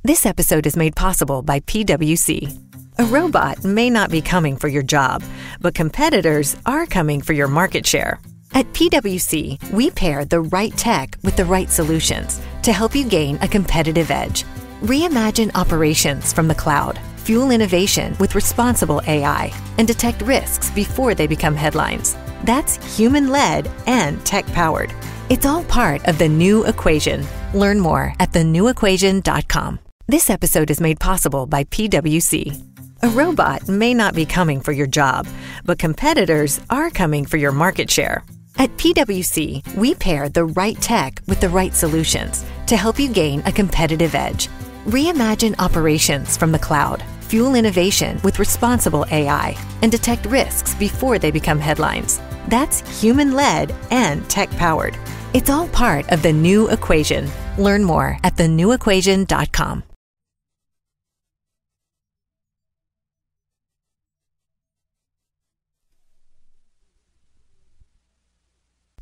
This episode is made possible by PwC. A robot may not be coming for your job, but competitors are coming for your market share. At PwC, we pair the right tech with the right solutions to help you gain a competitive edge. Reimagine operations from the cloud, fuel innovation with responsible AI, and detect risks before they become headlines. That's human-led and tech-powered. It's all part of the new equation. Learn more at thenewequation.com. This episode is made possible by PwC. A robot may not be coming for your job, but competitors are coming for your market share. At PwC, we pair the right tech with the right solutions to help you gain a competitive edge. Reimagine operations from the cloud, fuel innovation with responsible AI, and detect risks before they become headlines. That's human-led and tech-powered. It's all part of the new equation. Learn more at thenewequation.com.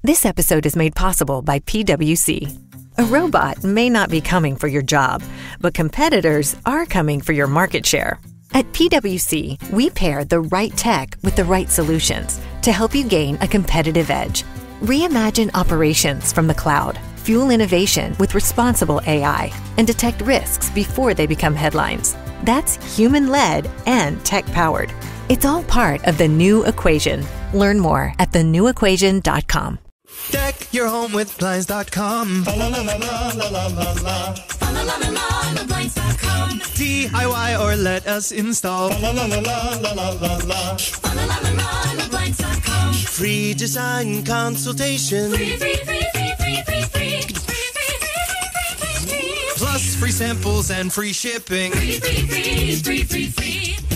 This episode is made possible by PwC. A robot may not be coming for your job, but competitors are coming for your market share. At PwC, we pair the right tech with the right solutions to help you gain a competitive edge. Reimagine operations from the cloud, fuel innovation with responsible AI, and detect risks before they become headlines. That's human-led and tech-powered. It's all part of the new equation. Learn more at thenewequation.com. Deck your home with Blinds.com. La la la la la la la la. La la la la la Blinds.com. DIY or let us install. La la la la la la la la. La la la la Blinds.com. Free design consultation. Free. Plus free samples and free shipping. Free.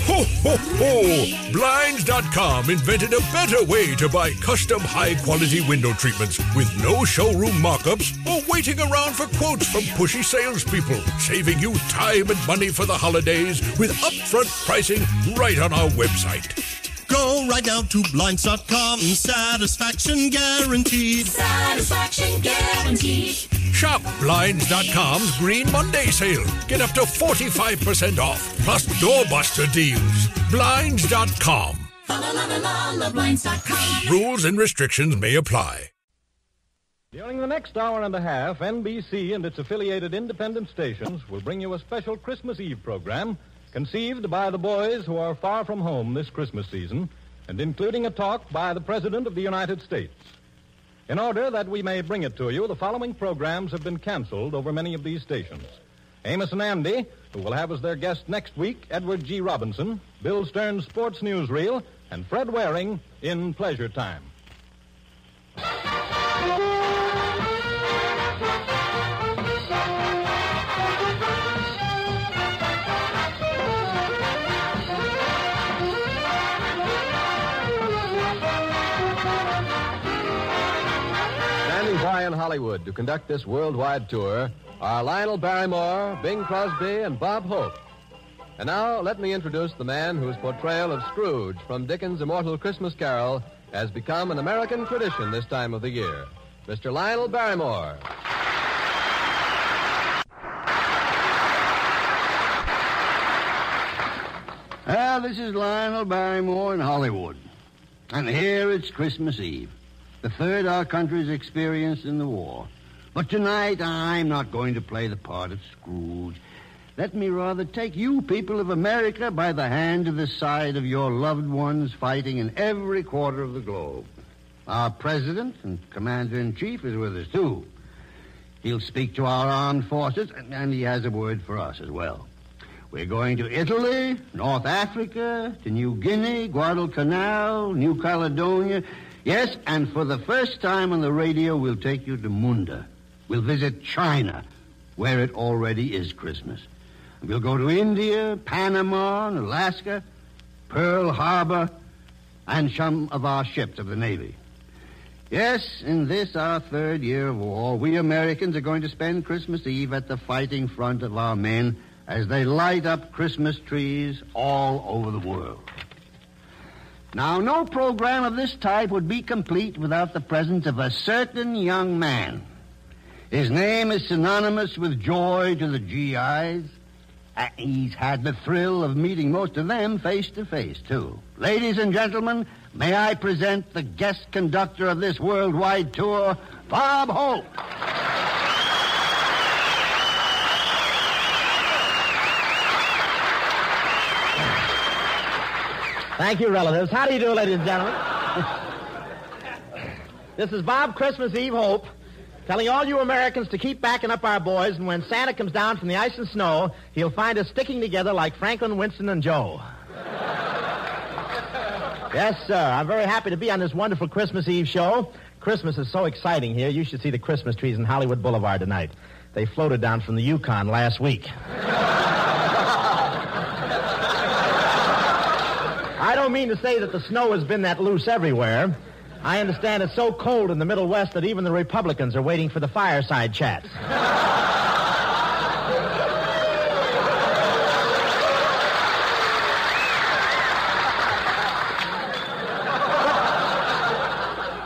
Ho, ho, ho! Blinds.com invented a better way to buy custom high-quality window treatments with no showroom mock-ups or waiting around for quotes from pushy salespeople, saving you time and money for the holidays with upfront pricing right on our website. Go right now to Blinds.com. Satisfaction guaranteed. Satisfaction guaranteed. Shop Blinds.com's Green Monday sale. Get up to 45% off, plus doorbuster deals. Blinds.com. Blinds.com. Rules and restrictions may apply. During the next hour and a half, NBC and its affiliated independent stations will bring you a special Christmas Eve program conceived by the boys who are far from home this Christmas season, and including a talk by the President of the United States. In order that we may bring it to you, the following programs have been canceled over many of these stations. Amos and Andy, who will have as their guest next week Edward G. Robinson, Bill Stern's Sports Newsreel, and Fred Waring in Pleasure Time. In Hollywood to conduct this worldwide tour are Lionel Barrymore, Bing Crosby, and Bob Hope. And now let me introduce the man whose portrayal of Scrooge from Dickens' immortal Christmas Carol has become an American tradition this time of the year. Mr. Lionel Barrymore. Well, this is Lionel Barrymore in Hollywood. And here it's Christmas Eve, the third our country's experienced in the war. But tonight, I'm not going to play the part of Scrooge. Let me rather take you people of America by the hand to the side of your loved ones fighting in every quarter of the globe. Our president and commander-in-chief is with us, too. He'll speak to our armed forces, and he has a word for us as well. We're going to Italy, North Africa, to New Guinea, Guadalcanal, New Caledonia. Yes, and for the first time on the radio, we'll take you to Munda. We'll visit China, where it already is Christmas. We'll go to India, Panama, and Alaska, Pearl Harbor, and some of our ships of the Navy. Yes, in this, our third year of war, we Americans are going to spend Christmas Eve at the fighting front of our men as they light up Christmas trees all over the world. Now, no program of this type would be complete without the presence of a certain young man. His name is synonymous with joy to the GIs. He's had the thrill of meeting most of them face to face, too. Ladies and gentlemen, may I present the guest conductor of this worldwide tour, Bob Hope. Thank you, relatives. How do you do, ladies and gentlemen? This is Bob Christmas Eve Hope, telling all you Americans to keep backing up our boys, and when Santa comes down from the ice and snow, he'll find us sticking together like Franklin, Winston, and Joe. Yes, sir. I'm very happy to be on this wonderful Christmas Eve show. Christmas is so exciting here. You should see the Christmas trees in Hollywood Boulevard tonight. They floated down from the Yukon last week. I don't mean to say that the snow has been that loose everywhere. I understand it's so cold in the Middle West that even the Republicans are waiting for the fireside chats.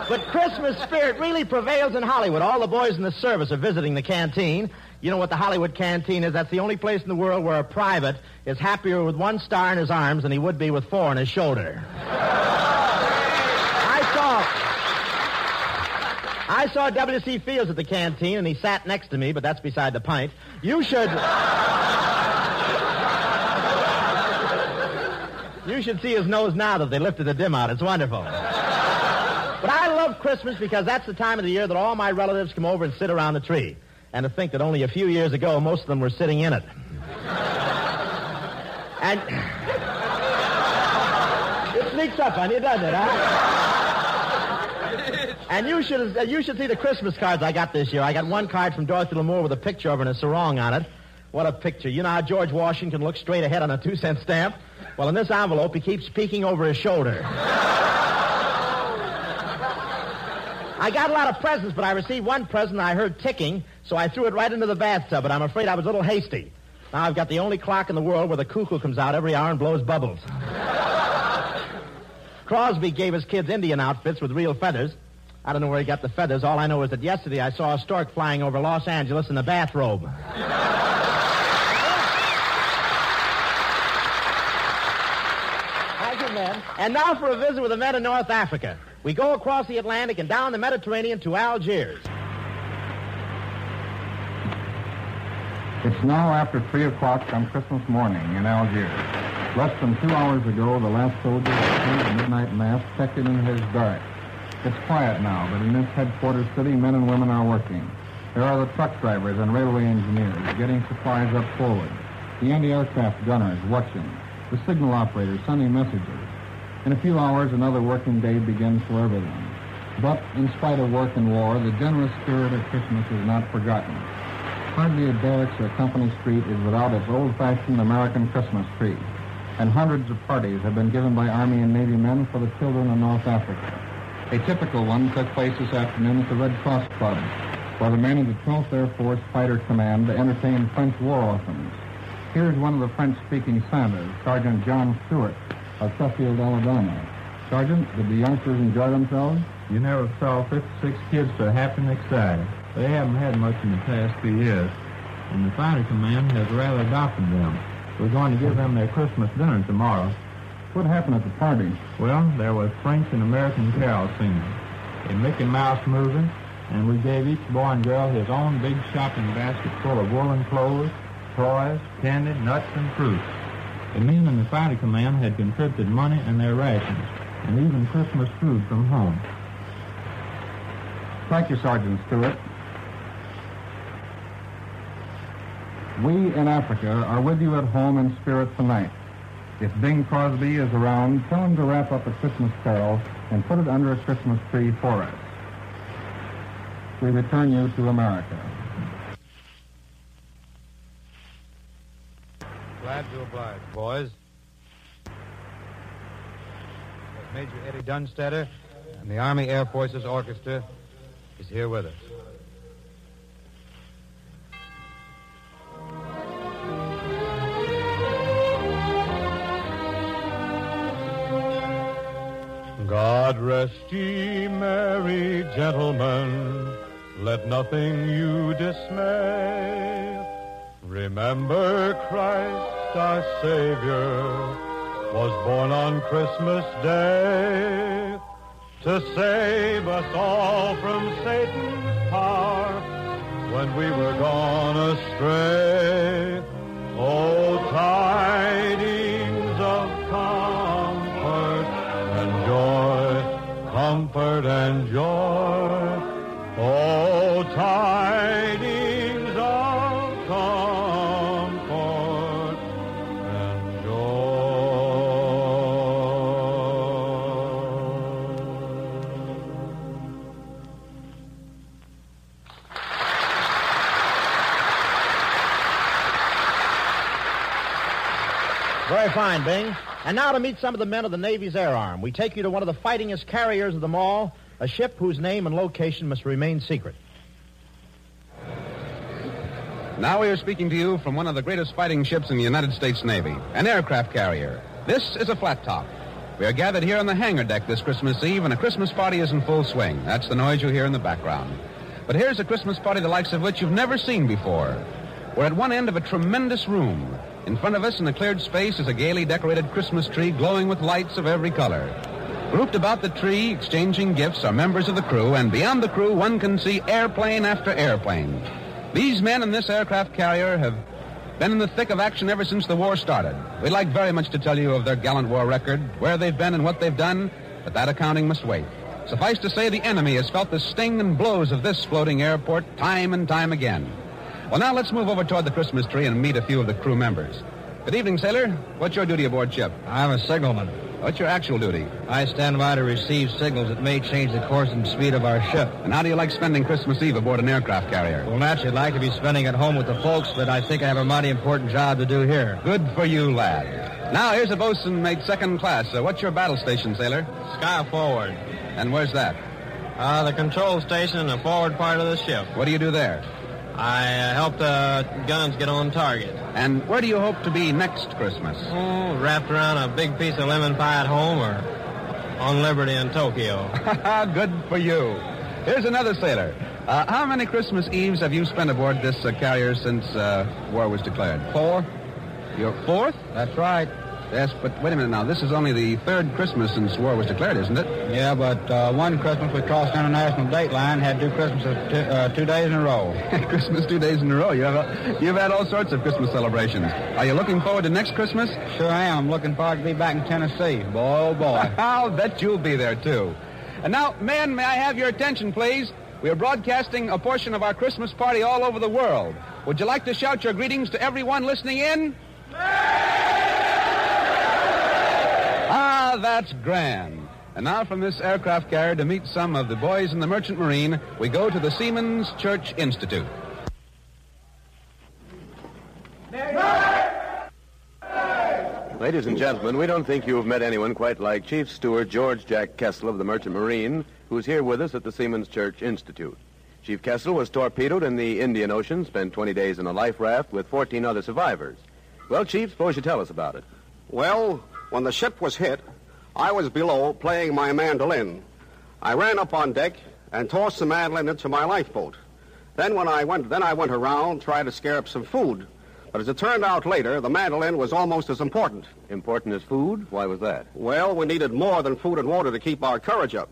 But Christmas spirit really prevails in Hollywood. All the boys in the service are visiting the canteen. You know what the Hollywood canteen is? That's the only place in the world where a private is happier with 1 star in his arms than he would be with 4 on his shoulder. I saw W.C. Fields at the canteen, and he sat next to me, but that's beside the pint. You should see his nose now that they lifted the dim out. It's wonderful. But I love Christmas because that's the time of the year that all my relatives come over and sit around the tree. And to think that only a few years ago, most of them were sitting in it. And it sneaks up on you, doesn't it, huh? And you should see the Christmas cards I got this year. I got one card from Dorothy Lamour with a picture of her and a sarong on it. What a picture. You know how George Washington looks straight ahead on a 2-cent stamp? Well, in this envelope, he keeps peeking over his shoulder. I got a lot of presents, but I received one present I heard ticking, so I threw it right into the bathtub, but I'm afraid I was a little hasty. Now I've got the only clock in the world where the cuckoo comes out every hour and blows bubbles. Crosby gave his kids Indian outfits with real feathers. I don't know where he got the feathers. All I know is that yesterday I saw a stork flying over Los Angeles in a bathrobe. Thank you, men. And now for a visit with the men in North Africa. We go across the Atlantic and down the Mediterranean to Algiers. It's now after 3 o'clock on Christmas morning in Algiers. Less than 2 hours ago, the last soldier at the midnight mass checked in his barracks. It's quiet now, but in this headquarters city, men and women are working. There are the truck drivers and railway engineers getting supplies up forward, the anti-aircraft gunners watching, the signal operators sending messages. In a few hours, another working day begins for everyone. But in spite of work and war, the generous spirit of Christmas is not forgotten. Hardly a barracks or company street is without its old-fashioned American Christmas tree, and hundreds of parties have been given by Army and Navy men for the children of North Africa. A typical one took place this afternoon at the Red Cross Club, where the men of the 12th Air Force Fighter Command entertained French war orphans. Here's one of the French-speaking Santas, Sergeant John Stewart of Sheffield, Alabama. Sergeant, did the youngsters enjoy themselves? You never saw 56 kids so happy and excited. They haven't had much in the past 2 years, and the Fighter Command has rather adopted them. We're going to give them their Christmas dinner tomorrow. What happened at the party? Well, there was French and American carol singing, a Mickey Mouse movie, and we gave each boy and girl his own big shopping basket full of woolen clothes, toys, candy, nuts, and fruit. The men in the Fighter Command had contributed money and their rations, and even Christmas food from home. Thank you, Sergeant Stewart. We in Africa are with you at home in spirit tonight. If Bing Crosby is around, tell him to wrap up a Christmas carol and put it under a Christmas tree for us. We return you to America. Glad to oblige, boys. Major Eddie Dunstetter and the Army Air Forces Orchestra is here with us. God rest ye merry gentlemen, let nothing you dismay. Remember Christ our Savior was born on Christmas Day to save us all from Satan's power when we were gone astray. Oh, tidings of comfort and joy, comfort and joy. Oh, tidings of comfort and Very fine, Bing. And now to meet some of the men of the Navy's Air Arm. We take you to one of the fightingest carriers of them all, a ship whose name and location must remain secret. Now we are speaking to you from one of the greatest fighting ships in the United States Navy, an aircraft carrier. This is a flat top. We are gathered here on the hangar deck this Christmas Eve, and a Christmas party is in full swing. That's the noise you hear in the background. But here's a Christmas party the likes of which you've never seen before. We're at one end of a tremendous room. In front of us in a cleared space is a gaily decorated Christmas tree glowing with lights of every color. Grouped about the tree, exchanging gifts, are members of the crew, and beyond the crew, one can see airplane after airplane. These men in this aircraft carrier have been in the thick of action ever since the war started. We'd like very much to tell you of their gallant war record, where they've been and what they've done, but that accounting must wait. Suffice to say, the enemy has felt the sting and blows of this floating airport time and time again. Well, now let's move over toward the Christmas tree and meet a few of the crew members. Good evening, sailor. What's your duty aboard ship? I'm a signalman. What's your actual duty? I stand by to receive signals that may change the course and speed of our ship. And how do you like spending Christmas Eve aboard an aircraft carrier? Well, naturally, I'd like to be spending it home with the folks, but I think I have a mighty important job to do here. Good for you, lad. Now, here's a bosun mate second class. What's your battle station, sailor? Sky forward. And where's that? The control station in the forward part of the ship. What do you do there? I help the guns get on target. And where do you hope to be next Christmas? Oh, wrapped around a big piece of lemon pie at home or on Liberty in Tokyo. Good for you. Here's another sailor. How many Christmas Eves have you spent aboard this carrier since war was declared? 4. Your fourth? That's right. Yes, but wait a minute now. This is only the third Christmas since war was declared, isn't it? Yeah, but one Christmas we crossed the international date line, had 2 Christmases 2 days in a row. Christmas 2 days in a row. You've had all sorts of Christmas celebrations. Are you looking forward to next Christmas? Sure am. I'm looking forward to be back in Tennessee. Boy, oh boy. I'll bet you'll be there, too. And now, men, may I have your attention, please? We are broadcasting a portion of our Christmas party all over the world. Would you like to shout your greetings to everyone listening in? Ah, that's grand. And now from this aircraft carrier to meet some of the boys in the Merchant Marine, we go to the Seamen's Church Institute. Ladies and gentlemen, we don't think you have met anyone quite like Chief Steward George Jack Kessel of the Merchant Marine, who's here with us at the Seamen's Church Institute. Chief Kessel was torpedoed in the Indian Ocean, spent 20 days in a life raft with 14 other survivors. Well, Chief, suppose you tell us about it. Well, when the ship was hit, I was below playing my mandolin. I ran up on deck and tossed the mandolin into my lifeboat. Then I went around, tried to scare up some food. But as it turned out later, the mandolin was almost as important. Important as food? Why was that? Well, we needed more than food and water to keep our courage up.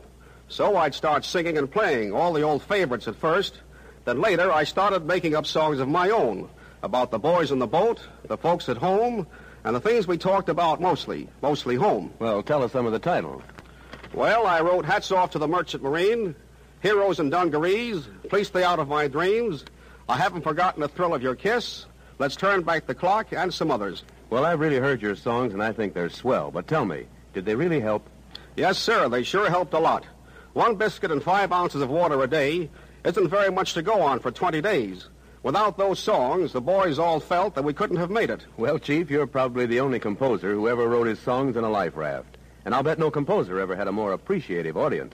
So I'd start singing and playing all the old favorites at first. Then later I started making up songs of my own about the boys in the boat, the folks at home, and the things we talked about mostly home. Well, tell us some of the titles. Well, I wrote Hats Off to the Merchant Marine, Heroes and Dungarees, Please Stay Out of My Dreams, I Haven't Forgotten the Thrill of Your Kiss, Let's Turn Back the Clock, and some others. Well, I've really heard your songs, and I think they're swell. But tell me, did they really help? Yes, sir, they sure helped a lot. 1 biscuit and 5 ounces of water a day isn't very much to go on for 20 days. Without those songs, the boys all felt that we couldn't have made it. Well, Chief, you're probably the only composer who ever wrote his songs in a life raft. And I'll bet no composer ever had a more appreciative audience.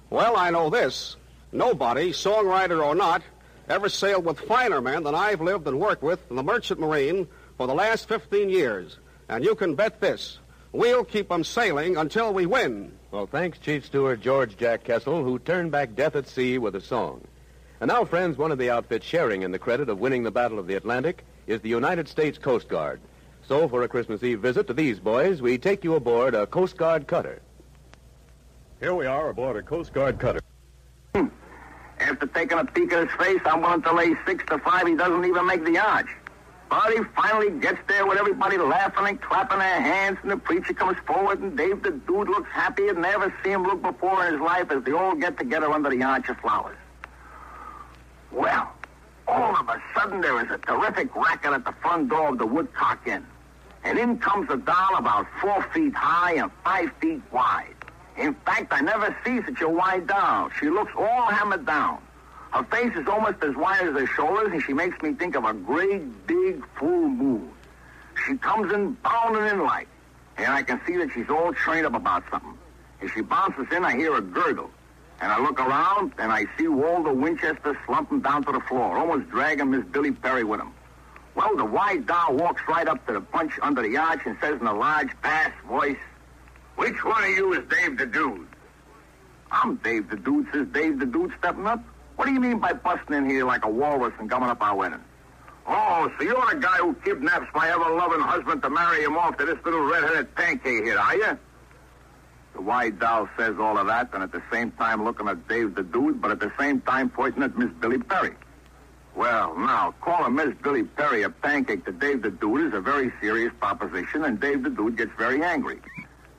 Well, I know this. Nobody, songwriter or not, ever sailed with finer men than I've lived and worked with in the Merchant Marine for the last 15 years. And you can bet this. We'll keep them sailing until we win. Well, thanks, Chief Steward George Jack Kessel, who turned back death at sea with a song. And now, friends, one of the outfits sharing in the credit of winning the Battle of the Atlantic is the United States Coast Guard. So for a Christmas Eve visit to these boys, we take you aboard a Coast Guard cutter. Here we are aboard a Coast Guard cutter. After taking a peek at his face, I'm willing to lay 6-5 he doesn't even make the arch. But he finally gets there with everybody laughing and clapping their hands, and the preacher comes forward, and Dave the Dude looks happier than ever seen him look before in his life as they all get together under the arch of flowers. Well, all of a sudden there is a terrific racket at the front door of the Woodcock Inn. And in comes a doll about 4 feet high and 5 feet wide. In fact, I never see such a wide doll. She looks all hammered down. Her face is almost as wide as her shoulders, and she makes me think of a great, big, full moon. She comes in bounding in like, and I can see that she's all trained up about something. As she bounces in, I hear a gurgle. And I look around, and I see Walter Winchester slumping down to the floor, almost dragging Miss Billy Perry with him. Well, the wide doll walks right up to the bunch under the arch and says in a large, bass voice, "Which one of you is Dave the Dude?" "I'm Dave the Dude," says Dave the Dude, stepping up. "What do you mean by busting in here like a walrus and gumming up our wedding?" "Oh, so you're the guy who kidnaps my ever-loving husband to marry him off to this little red-headed pancake here, are you?" The wide doll says all of that, and at the same time looking at Dave the Dude, but at the same time pointing at Miss Billy Perry. Well, now, calling Miss Billy Perry a pancake to Dave the Dude is a very serious proposition, and Dave the Dude gets very angry.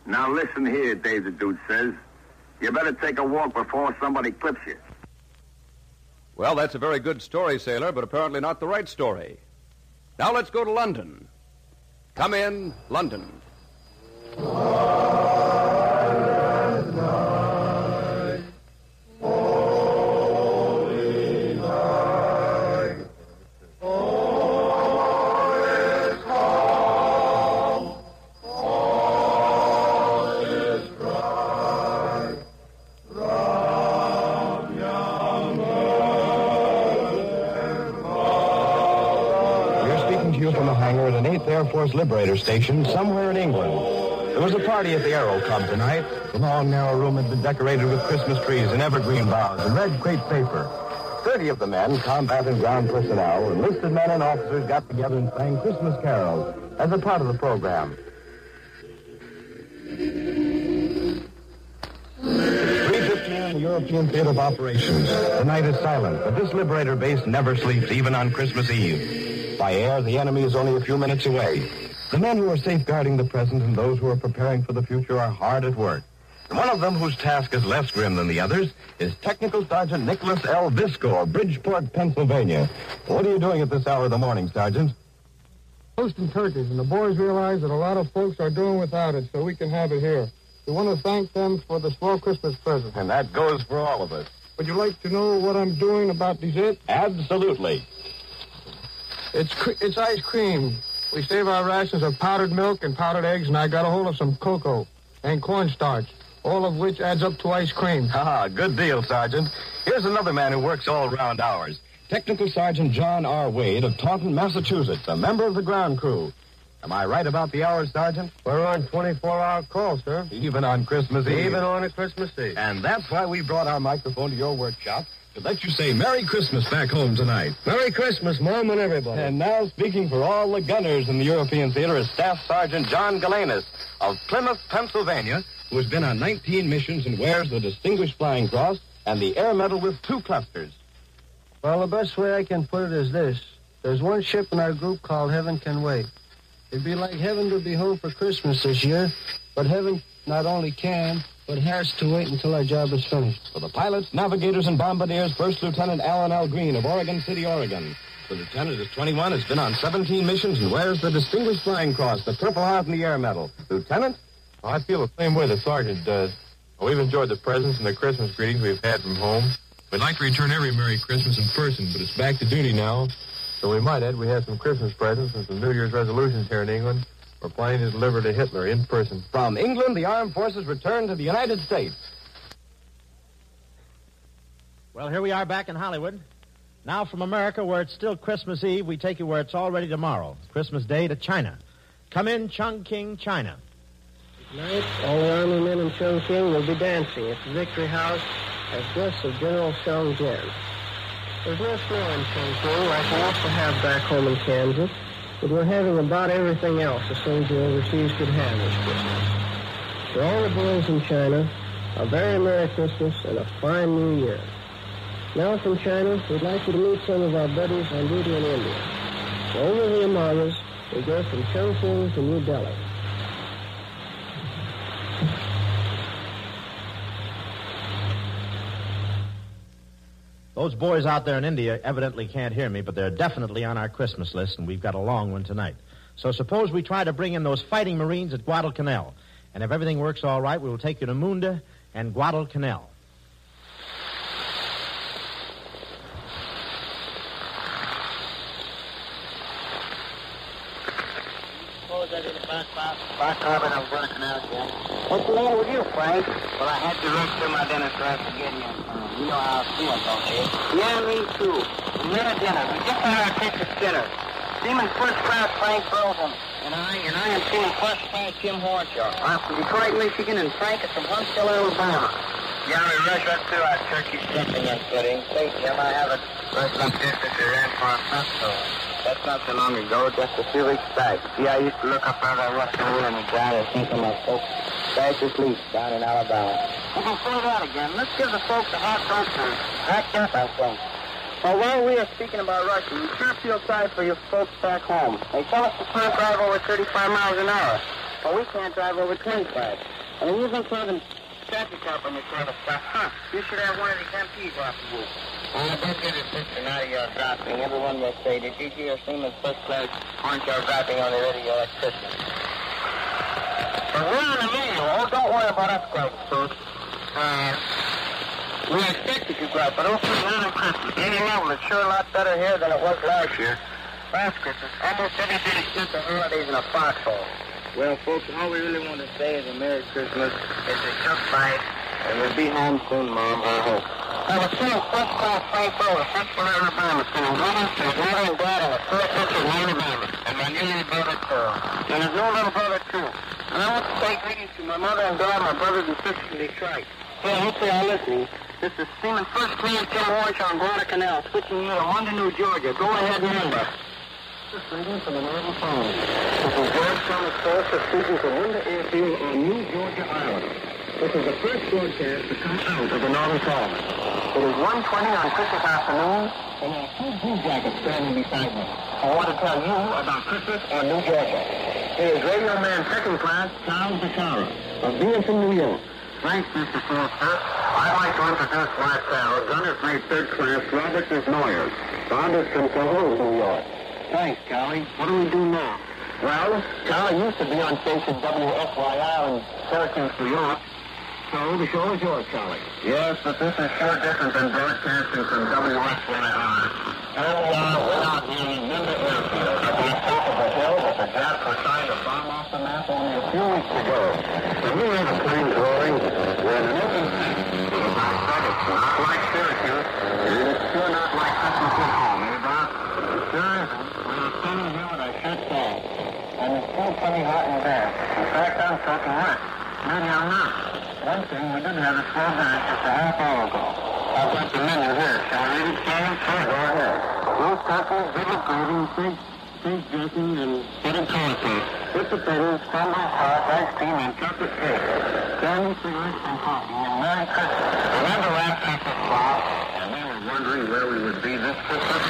"Now listen here," Dave the Dude says. "You better take a walk before somebody clips you." Well, that's a very good story, sailor, but apparently not the right story. Now let's go to London. Come in, London. Air Force Liberator Station somewhere in England. There was a party at the Aero Club tonight. The long, narrow room had been decorated with Christmas trees and evergreen boughs and red crepe paper. 30 of the men, combat and ground personnel, enlisted men and officers got together and sang Christmas carols as a part of the program. 3:15 in the European Theater of Operations. The night is silent, but this Liberator base never sleeps, even on Christmas Eve. By air, the enemy is only a few minutes away. The men who are safeguarding the present and those who are preparing for the future are hard at work. And one of them, whose task is less grim than the others, is Technical Sergeant Nicholas L. Visco of Bridgeport, Pennsylvania. What are you doing at this hour of the morning, Sergeant? Toasting turkeys, and the boys realize that a lot of folks are doing without it, so we can have it here. We want to thank them for the small Christmas present. And that goes for all of us. Would you like to know what I'm doing about dessert? Absolutely. It's ice cream. We save our rations of powdered milk and powdered eggs, and I got a hold of some cocoa and cornstarch, all of which adds up to ice cream. Good deal, Sergeant. Here's another man who works all round hours. Technical Sergeant John R. Wade of Taunton, Massachusetts, a member of the ground crew. Am I right about the hours, Sergeant? We're on 24-hour call, sir. Even on Christmas Eve? Even on a Christmas Eve. And that's why we brought our microphone to your workshop, to let you say Merry Christmas back home tonight. Merry Christmas, Mom, and everybody. And now, speaking for all the gunners in the European Theater, is Staff Sergeant John Galanis of Plymouth, Pennsylvania, who has been on 19 missions and wears the Distinguished Flying Cross and the Air Medal with 2 clusters. Well, the best way I can put it is this. There's one ship in our group called Heaven Can Wait. It'd be like heaven to be home for Christmas this year, but heaven not only can, but has to wait until our job is finished. For the pilots, navigators, and bombardiers, First Lieutenant Alan L. Green of Oregon City, Oregon. The lieutenant is 21, has been on 17 missions, and wears the Distinguished Flying Cross, the Purple Heart, and the Air Medal. Lieutenant? I feel the same way the sergeant does. We've enjoyed the presents and the Christmas greetings we've had from home. We'd like to return every Merry Christmas in person, but it's back to duty now. So we might add we have some Christmas presents and some New Year's resolutions here in England. We're planning to deliver to Hitler in person. From England, the armed forces return to the United States. Well, here we are back in Hollywood. Now from America, where it's still Christmas Eve, we take you where it's already tomorrow, Christmas Day, to China. Come in, Chongqing, China. Tonight, all the Army men in Chongqing will be dancing at the Victory House as guests of General Xiong Jian. There's no snow in Cancun like we used to have back home in Kansas, but we're having about everything else a soldier overseas could have this Christmas. To all the boys in China, a very Merry Christmas and a fine New Year. Now from China, we'd like you to meet some of our buddies on duty in India. Over the Himalayas, we go from Cancun to New Delhi. Those boys out there in India evidently can't hear me, but they're definitely on our Christmas list, and we've got a long one tonight. So suppose we try to bring in those fighting Marines at Guadalcanal. And if everything works all right, we will take you to Munda and Guadalcanal. What's the matter with you, Frank? Well, I had to rush to my dinner so I could get here. You know how I feel, don't you? Yeah, me too. We had a dinner. We just had our Texas dinner. Seaman First Class Frank Rosen. And I am Seaman First Class Jim Horshaw. I'm from Detroit, Michigan, and Frank is from Huntsville, Alabama. Yeah, we rushed up to our turkey stuffing and pudding. Say, Jim, I have it rushed up this that you ran for a festival. That's not so long ago, just a few weeks back. See, I used to look up out of that rusty room and down and think of my folks fast asleep down in Alabama. We can say that again. Let's give the folks a hot toast and act up, I think. Well, while we are speaking about Russia, we sure feel sorry for your folks back home. They tell us we can't drive over 35 miles an hour, but we can't drive over 25. And they're using clothing traffic cop on this sort of stuff. Huh? You should have one of these MPs after you. Don't get a picture now you're dropping. Everyone will say, did you hear Seaman First Class Hornshaw dropping on the radio at Christmas? But we're on the radio. Oh, don't worry about us, guys, folks. We expected you, guys, but also not on Christmas. Any level, it's sure a lot better here than it was last year. Last Christmas, almost everybody spent the holidays in a foxhole. Well, folks, all we really want to say is a Merry Christmas. It's a tough fight, and we'll be home soon, Mom, I hope. I was saying First Class Frank Rosen, Huntsville, Alabama, sending greetings to his mother and dad and the first sister in Alabama, and my new little brother, too. And his new little brother, too. And I want to say greetings to my mother and dad, my brothers and sisters in Detroit. Hey, hopefully I'm listening. This is Seaman First Class Jim Horshaw on Guadalcanal, switching you to Munda, New Georgia. Go ahead, remember. This is greetings from the Northern Phone. This is George Thomas Forster speaking from Munda Airfield on New Georgia Island. This is the first broadcast to come out of the Northern Phone. It is 1:20 on Christmas afternoon, and there are two blue jackets standing beside me. I want to tell you about Christmas on New Georgia. Here is Radio Man Second Class Charles Bashara of Binghamton, New York. Thanks, Mr. Forster. I'd like to introduce my pal, Gunner's Mate Third Class Robert Noyers. Bob is from Cahoots, New York. Thanks, Charlie. What do we do now? Well, Charlie used to be on station WFYR in Syracuse, New York. So the show is yours, Charlie. Yes, but this is sure different than broadcasting from WFYR. We're out here in Munda Airfield, at the top of the hill that the Japs were trying to bomb off the map only a few weeks ago. And we have a planes rolling. We're in an open sea. As I said, it's not like Syracuse, and it's sure not like Christmas at home, eh, Bob? It sure isn't. We're standing here with our shirts off, and it's still plenty hot in there. In fact, I'm soaking wet. Maybe I'm not. One thing, we didn't have a slow dash just a half hour ago. I've got the menu here. Shall I read it, Sam? Sure, go ahead. Roast turkey, vivid gravy, steak dressing, and butter cornflakes. With potatoes, cranberry sauce, ice cream, and chocolate cake. Candy, cigarettes, and coffee, and Merry Christmas. Remember last Christmas, Bob? And we were wondering where we would be this Christmas.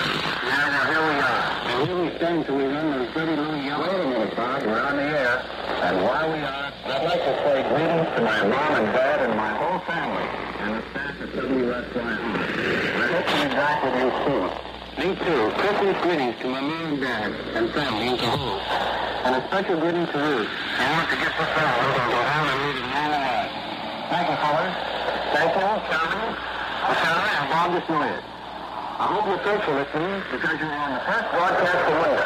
Yeah, well, here we are. And here we stand till we run those dirty little yellow. Wait a minute, Bob. We're on the air. And while we are, I'd like to say greetings to my mom and dad and my whole family and the staff at WFYR. I hope to be back with you soon. Me too. Christmas greetings to my mom and dad and family in Cahoots. And a special greeting to Ruth. I want to get this out and go home and read it all ahead. Thank you, fellas. Thank you, Charlie, and Bob Noyers. I hope you're faithful listening because you're on the first broadcast from Munda.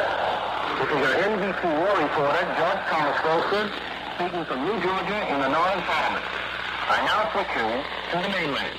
This is your NBC war reporter, George Thomas Forster, speaking from New Georgia in the Northern Province. I now switch you to the mainland.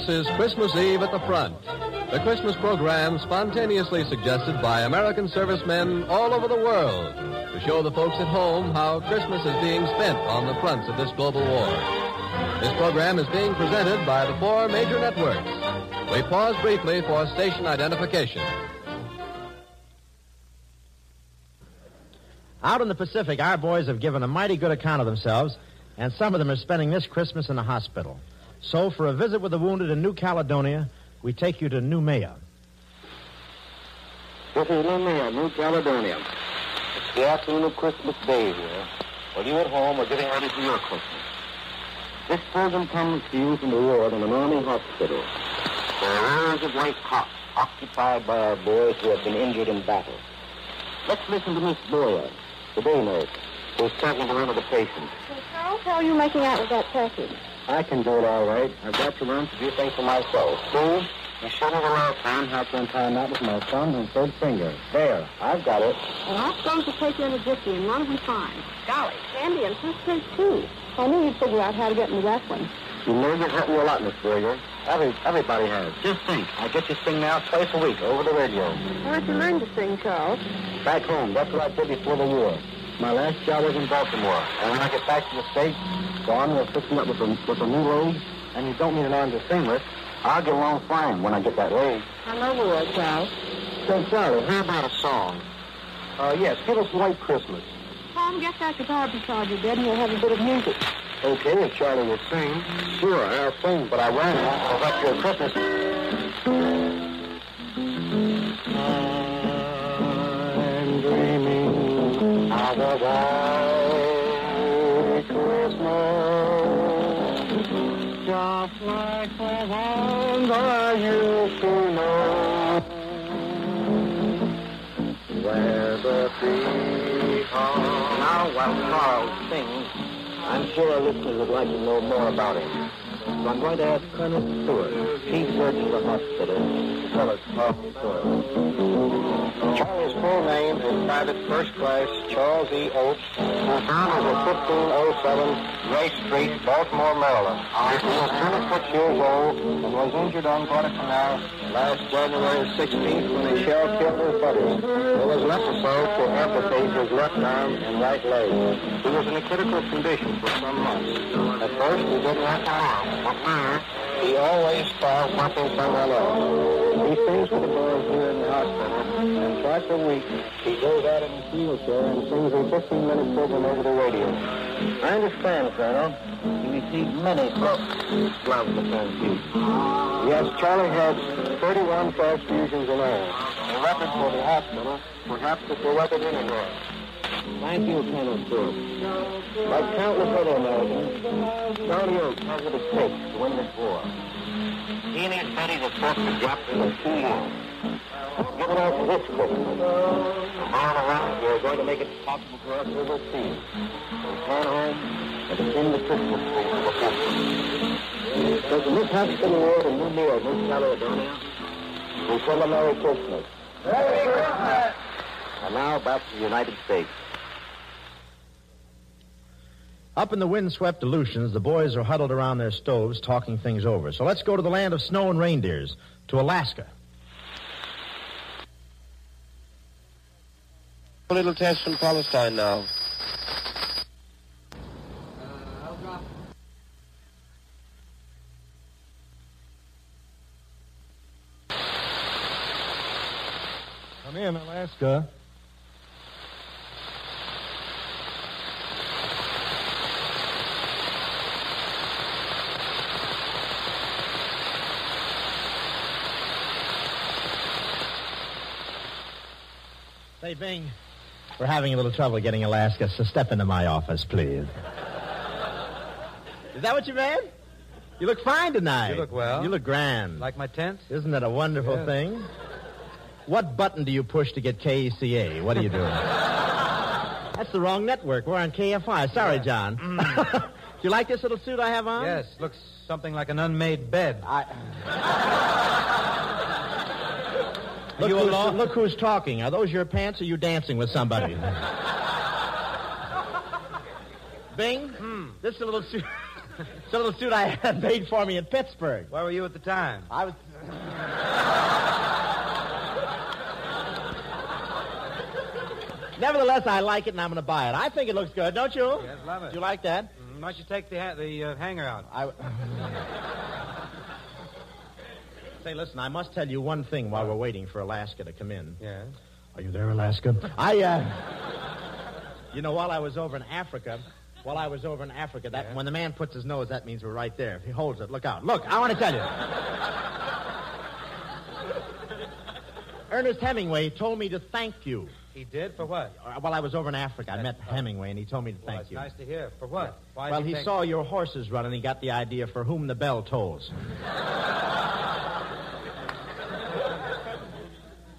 This is Christmas Eve at the Front, the Christmas program spontaneously suggested by American servicemen all over the world to show the folks at home how Christmas is being spent on the fronts of this global war. This program is being presented by the 4 major networks. We pause briefly for station identification. Out in the Pacific, our boys have given a mighty good account of themselves, and some of them are spending this Christmas in the hospital. So, for a visit with the wounded in New Caledonia, we take you to Noumea. This is Noumea, New Caledonia. It's the afternoon of Christmas Day here, while you at home are getting ready for your Christmas. This program comes to you from the ward in an Army hospital. There are rows of white cots occupied by our boys who have been injured in battle. Let's listen to Miss Boyer, the day nurse, who's talking to one of the patients. How are you making out with that package? I can do it all right. I've got to learn to do things for myself. See? You should have allowed time how to untie a knot with my thumb and third finger. There, I've got it. Well, I'm supposed to take you in a jiffy, and what have we find? Golly, candy and fish cake, too. I knew you'd figure out how to get into that one. You know you've helped me a lot, Miss Berger. Everybody has. Just think, I get you sing now twice a week over the radio. Where'd you learn to sing, Charles? Back home. That's what I did before the war. My last job was in Baltimore. And when I get back to the States, the Army will fix me up with a new leg, and you don't need an arm to sing with. I'll get along fine when I get that leg. I know the word, Charles. So, Charlie, how about a song? Yes, give us White Christmas. Tom, get that guitar beside you, Dad, and we'll have a bit of music. Okay, if Charlie will sing. Sure, I'll sing, but I won't. I'll let you Christmas. I'm dreaming of a white Christmas, just like the ones I used to know, where the peacock. Now, while Charles sings, I'm sure our listeners would like to know more about him. So I'm going to ask Colonel Stewart, chief surgeon of the hospital, to tell us Charlie's story. Charlie's full name is Private First Class Charles E. Oates, who found as a 1507 Gray Street, Baltimore, Maryland. He was 26 years old and was injured on Guadalcanal last January 16th when a shell killed his buddies. It was necessary to amputate his left arm and right leg. He was in a critical condition for some months. At first, he didn't have to arm, but now he always thought something somewhere else. He sings for the boys here in the hospital, and twice a week he goes out in his wheelchair and sings a 15-minute program over the radio. I understand, Colonel. He received many plasma transfusions. Yes, Charlie had 31 transfusions in all. A record for the hospital, perhaps it's a record anywhere. Thank you, Colonel Stewart. Like countless other Americans, Charlie Oates has what it takes to win this war. He and his buddies have fought the Japs for 2 years. Give it out this Christmas. From on around, we're going to make it possible for us overseas. Return home and begin the Christmas tree for the country. So from this hospital ward in Noumea, New Caledonia, we send a Merry Christmas. Merry Christmas! And now back to the United States. Up in the windswept Aleutians, the boys are huddled around their stoves talking things over. So let's go to the land of snow and reindeers, to Alaska. A little test from Palestine now. Come in, Alaska. Say, Bing, we're having a little trouble getting Alaska, so step into my office, please. Is that what you meant? You look fine tonight. You look well. You look grand. Like my tent? Isn't that a wonderful thing? What button do you push to get KECA? What are you doing? That's the wrong network. We're on KFI. Sorry, John. Do you like this little suit I have on? Yes, looks something like an unmade bed. Look who's talking. Are those your pants or are you dancing with somebody? Bing, this is a little suit. It's a little suit I had made for me in Pittsburgh. Where were you at the time? I was... Nevertheless, I like it, and I'm going to buy it. I think it looks good, don't you? Yes, love it. Do you like that? Why don't you take the hanger out? Say, listen, I must tell you one thing while we're waiting for Alaska to come in. Yes? Are you there, Alaska? While I was over in Africa, when the man puts his nose, that means we're right there. If he holds it, look out. Look, I want to tell you. Ernest Hemingway told me to thank you. He did? For what? While I was over in Africa, I met Hemingway, and he told me to thank you. Nice to hear. For what? Why Well, he saw your horses run, and he got the idea for whom the bell tolls.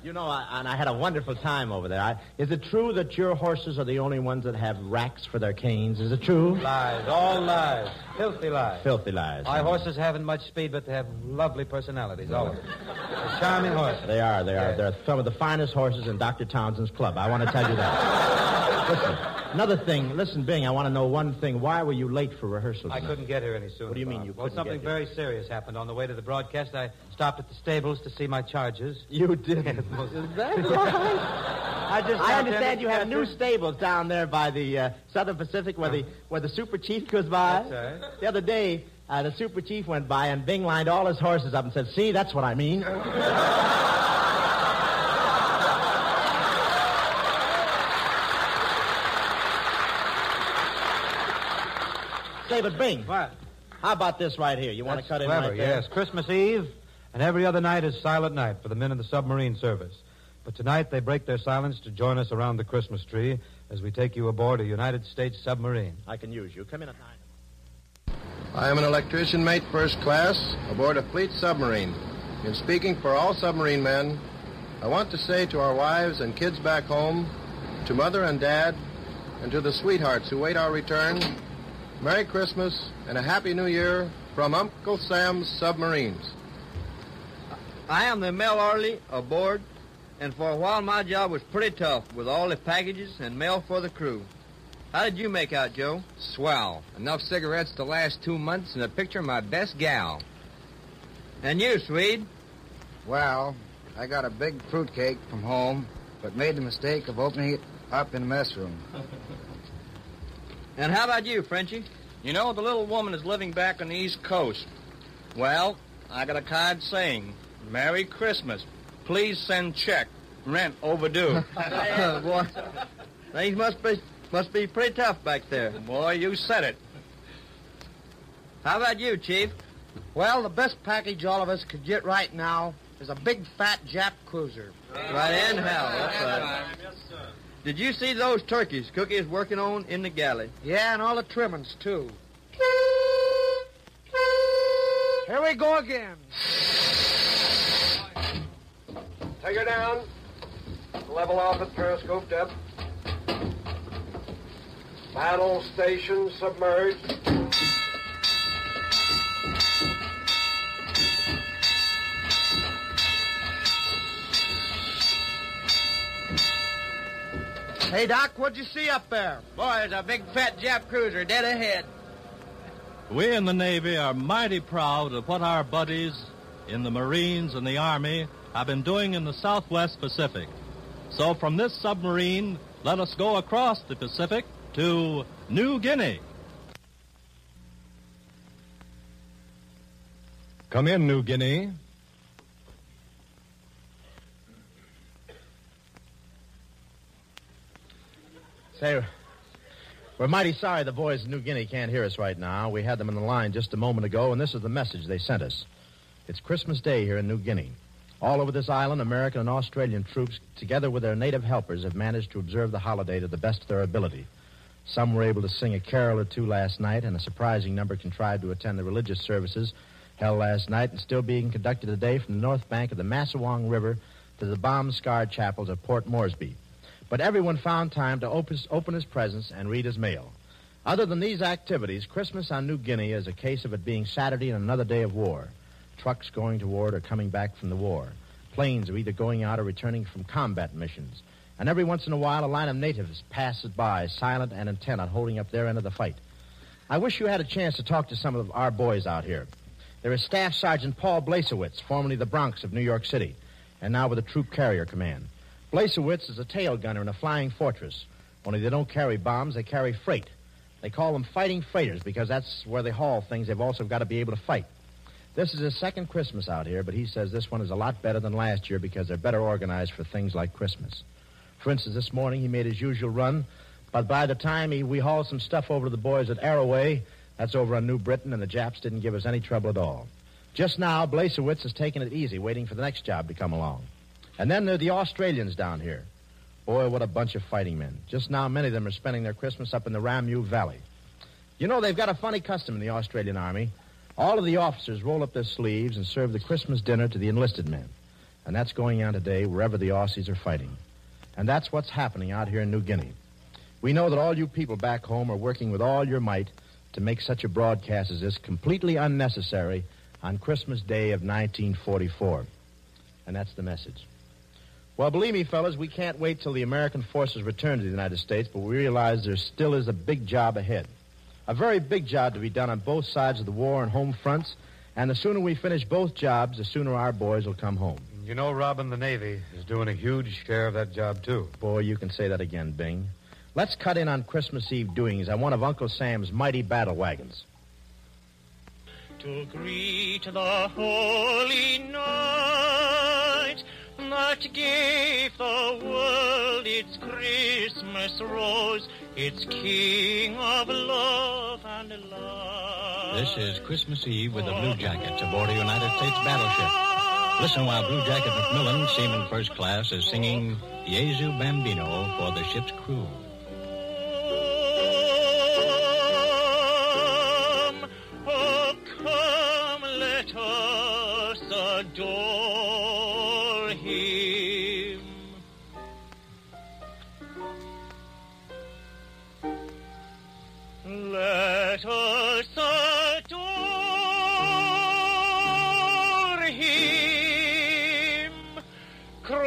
And I had a wonderful time over there. Is it true that your horses are the only ones that have racks for their canes? Is it true? Lies. All lies. Filthy lies. Filthy lies. Our horses haven't much speed, but they have lovely personalities, all of them. They're charming horses. They are. Yes. They're some of the finest horses in Dr. Townsend's club. I want to tell you that. Listen, another thing. Listen, Bing, I want to know one thing. Why were you late for rehearsal tonight? I couldn't get here any sooner. What do you mean you couldn't something get here? very serious happened on the way to the broadcast. I stopped at the stables to see my charges. You did? Is that right? I understand you have new stables down there by the Southern Pacific where the Super Chief goes by. That's right. The other day, the Super Chief went by and Bing lined all his horses up and said, "See, that's what I mean." Say, but Bing. What? How about this right here? You want to cut in clever, right there? Yes, Christmas Eve, and every other night is silent night for the men in the submarine service. But tonight they break their silence to join us around the Christmas tree as we take you aboard a United States submarine. I can use you. Come in at 9. I am an electrician mate first class aboard a fleet submarine. In speaking for all submarine men, I want to say to our wives and kids back home, to Mother and Dad, and to the sweethearts who wait our return, Merry Christmas and a Happy New Year from Uncle Sam's Submarines. I am the mail orderly aboard, and for a while my job was pretty tough with all the packages and mail for the crew. How did you make out, Joe? Swell. Enough cigarettes to last 2 months and a picture of my best gal. And you, Swede? Well, I got a big fruitcake from home, but made the mistake of opening it up in the mess room. And how about you, Frenchie? You know, the little woman is living back on the East Coast. Well, I got a card saying, Merry Christmas. Please send check. Rent overdue. Boy, things must be pretty tough back there. Boy, you said it. How about you, Chief? Well, the best package all of us could get right now is a big, fat Jap cruiser. Right in hell, that's right. Yes, sir. Did you see those turkeys Cookie is working on in the galley? Yeah, and all the trimmings, too. Here we go again. Take her down. Level off at periscope depth. Battle station submerged. Hey, Doc, what'd you see up there? Boy, there's a big fat Jap cruiser dead ahead. We in the Navy are mighty proud of what our buddies in the Marines and the Army have been doing in the Southwest Pacific. So from this submarine, let us go across the Pacific to New Guinea. Come in, New Guinea. Say, we're mighty sorry the boys in New Guinea can't hear us right now. We had them on the line just a moment ago, and this is the message they sent us. It's Christmas Day here in New Guinea. All over this island, American and Australian troops, together with their native helpers, have managed to observe the holiday to the best of their ability. Some were able to sing a carol or two last night, and a surprising number contrived to attend the religious services held last night and still being conducted today from the north bank of the Massawong River to the bomb-scarred chapels of Port Moresby. But everyone found time to open his presents and read his mail. Other than these activities, Christmas on New Guinea is a case of it being Saturday and another day of war. Trucks going toward or coming back from the war. Planes are either going out or returning from combat missions. And every once in a while, a line of natives passes by, silent and intent on holding up their end of the fight. I wish you had a chance to talk to some of our boys out here. There is Staff Sergeant Paul Blasewitz, formerly the Bronx of New York City, and now with the Troop Carrier Command. Blasewitz is a tail gunner in a flying fortress. Only they don't carry bombs, they carry freight. They call them fighting freighters because that's where they haul things they've also got to be able to fight. This is his second Christmas out here, but he says this one is a lot better than last year because they're better organized for things like Christmas. For instance, this morning he made his usual run, but by the time we hauled some stuff over to the boys at Arroway, that's over on New Britain, and the Japs didn't give us any trouble at all. Just now, Blasewitz is taking it easy, waiting for the next job to come along. And then there are the Australians down here. Boy, what a bunch of fighting men. Just now, many of them are spending their Christmas up in the Ramu Valley. You know, they've got a funny custom in the Australian Army. All of the officers roll up their sleeves and serve the Christmas dinner to the enlisted men. And that's going on today wherever the Aussies are fighting. And that's what's happening out here in New Guinea. We know that all you people back home are working with all your might to make such a broadcast as this completely unnecessary on Christmas Day of 1944. And that's the message. Well, believe me, fellas, we can't wait till the American forces return to the United States, but we realize there still is a big job ahead. A very big job to be done on both sides of the war and home fronts, and the sooner we finish both jobs, the sooner our boys will come home. You know, Robin, the Navy is doing a huge share of that job, too. Boy, you can say that again, Bing. Let's cut in on Christmas Eve doings on one of Uncle Sam's mighty battle wagons. To greet the holy night that gave the world its Christmas rose, its King of love and light. This is Christmas Eve with the Blue Jackets aboard a United States battleship. Listen while Blue Jacket McMillan, Seaman First Class, is singing Jesu Bambino for the ship's crew. Come, let us adore him. Let us adore him, Christ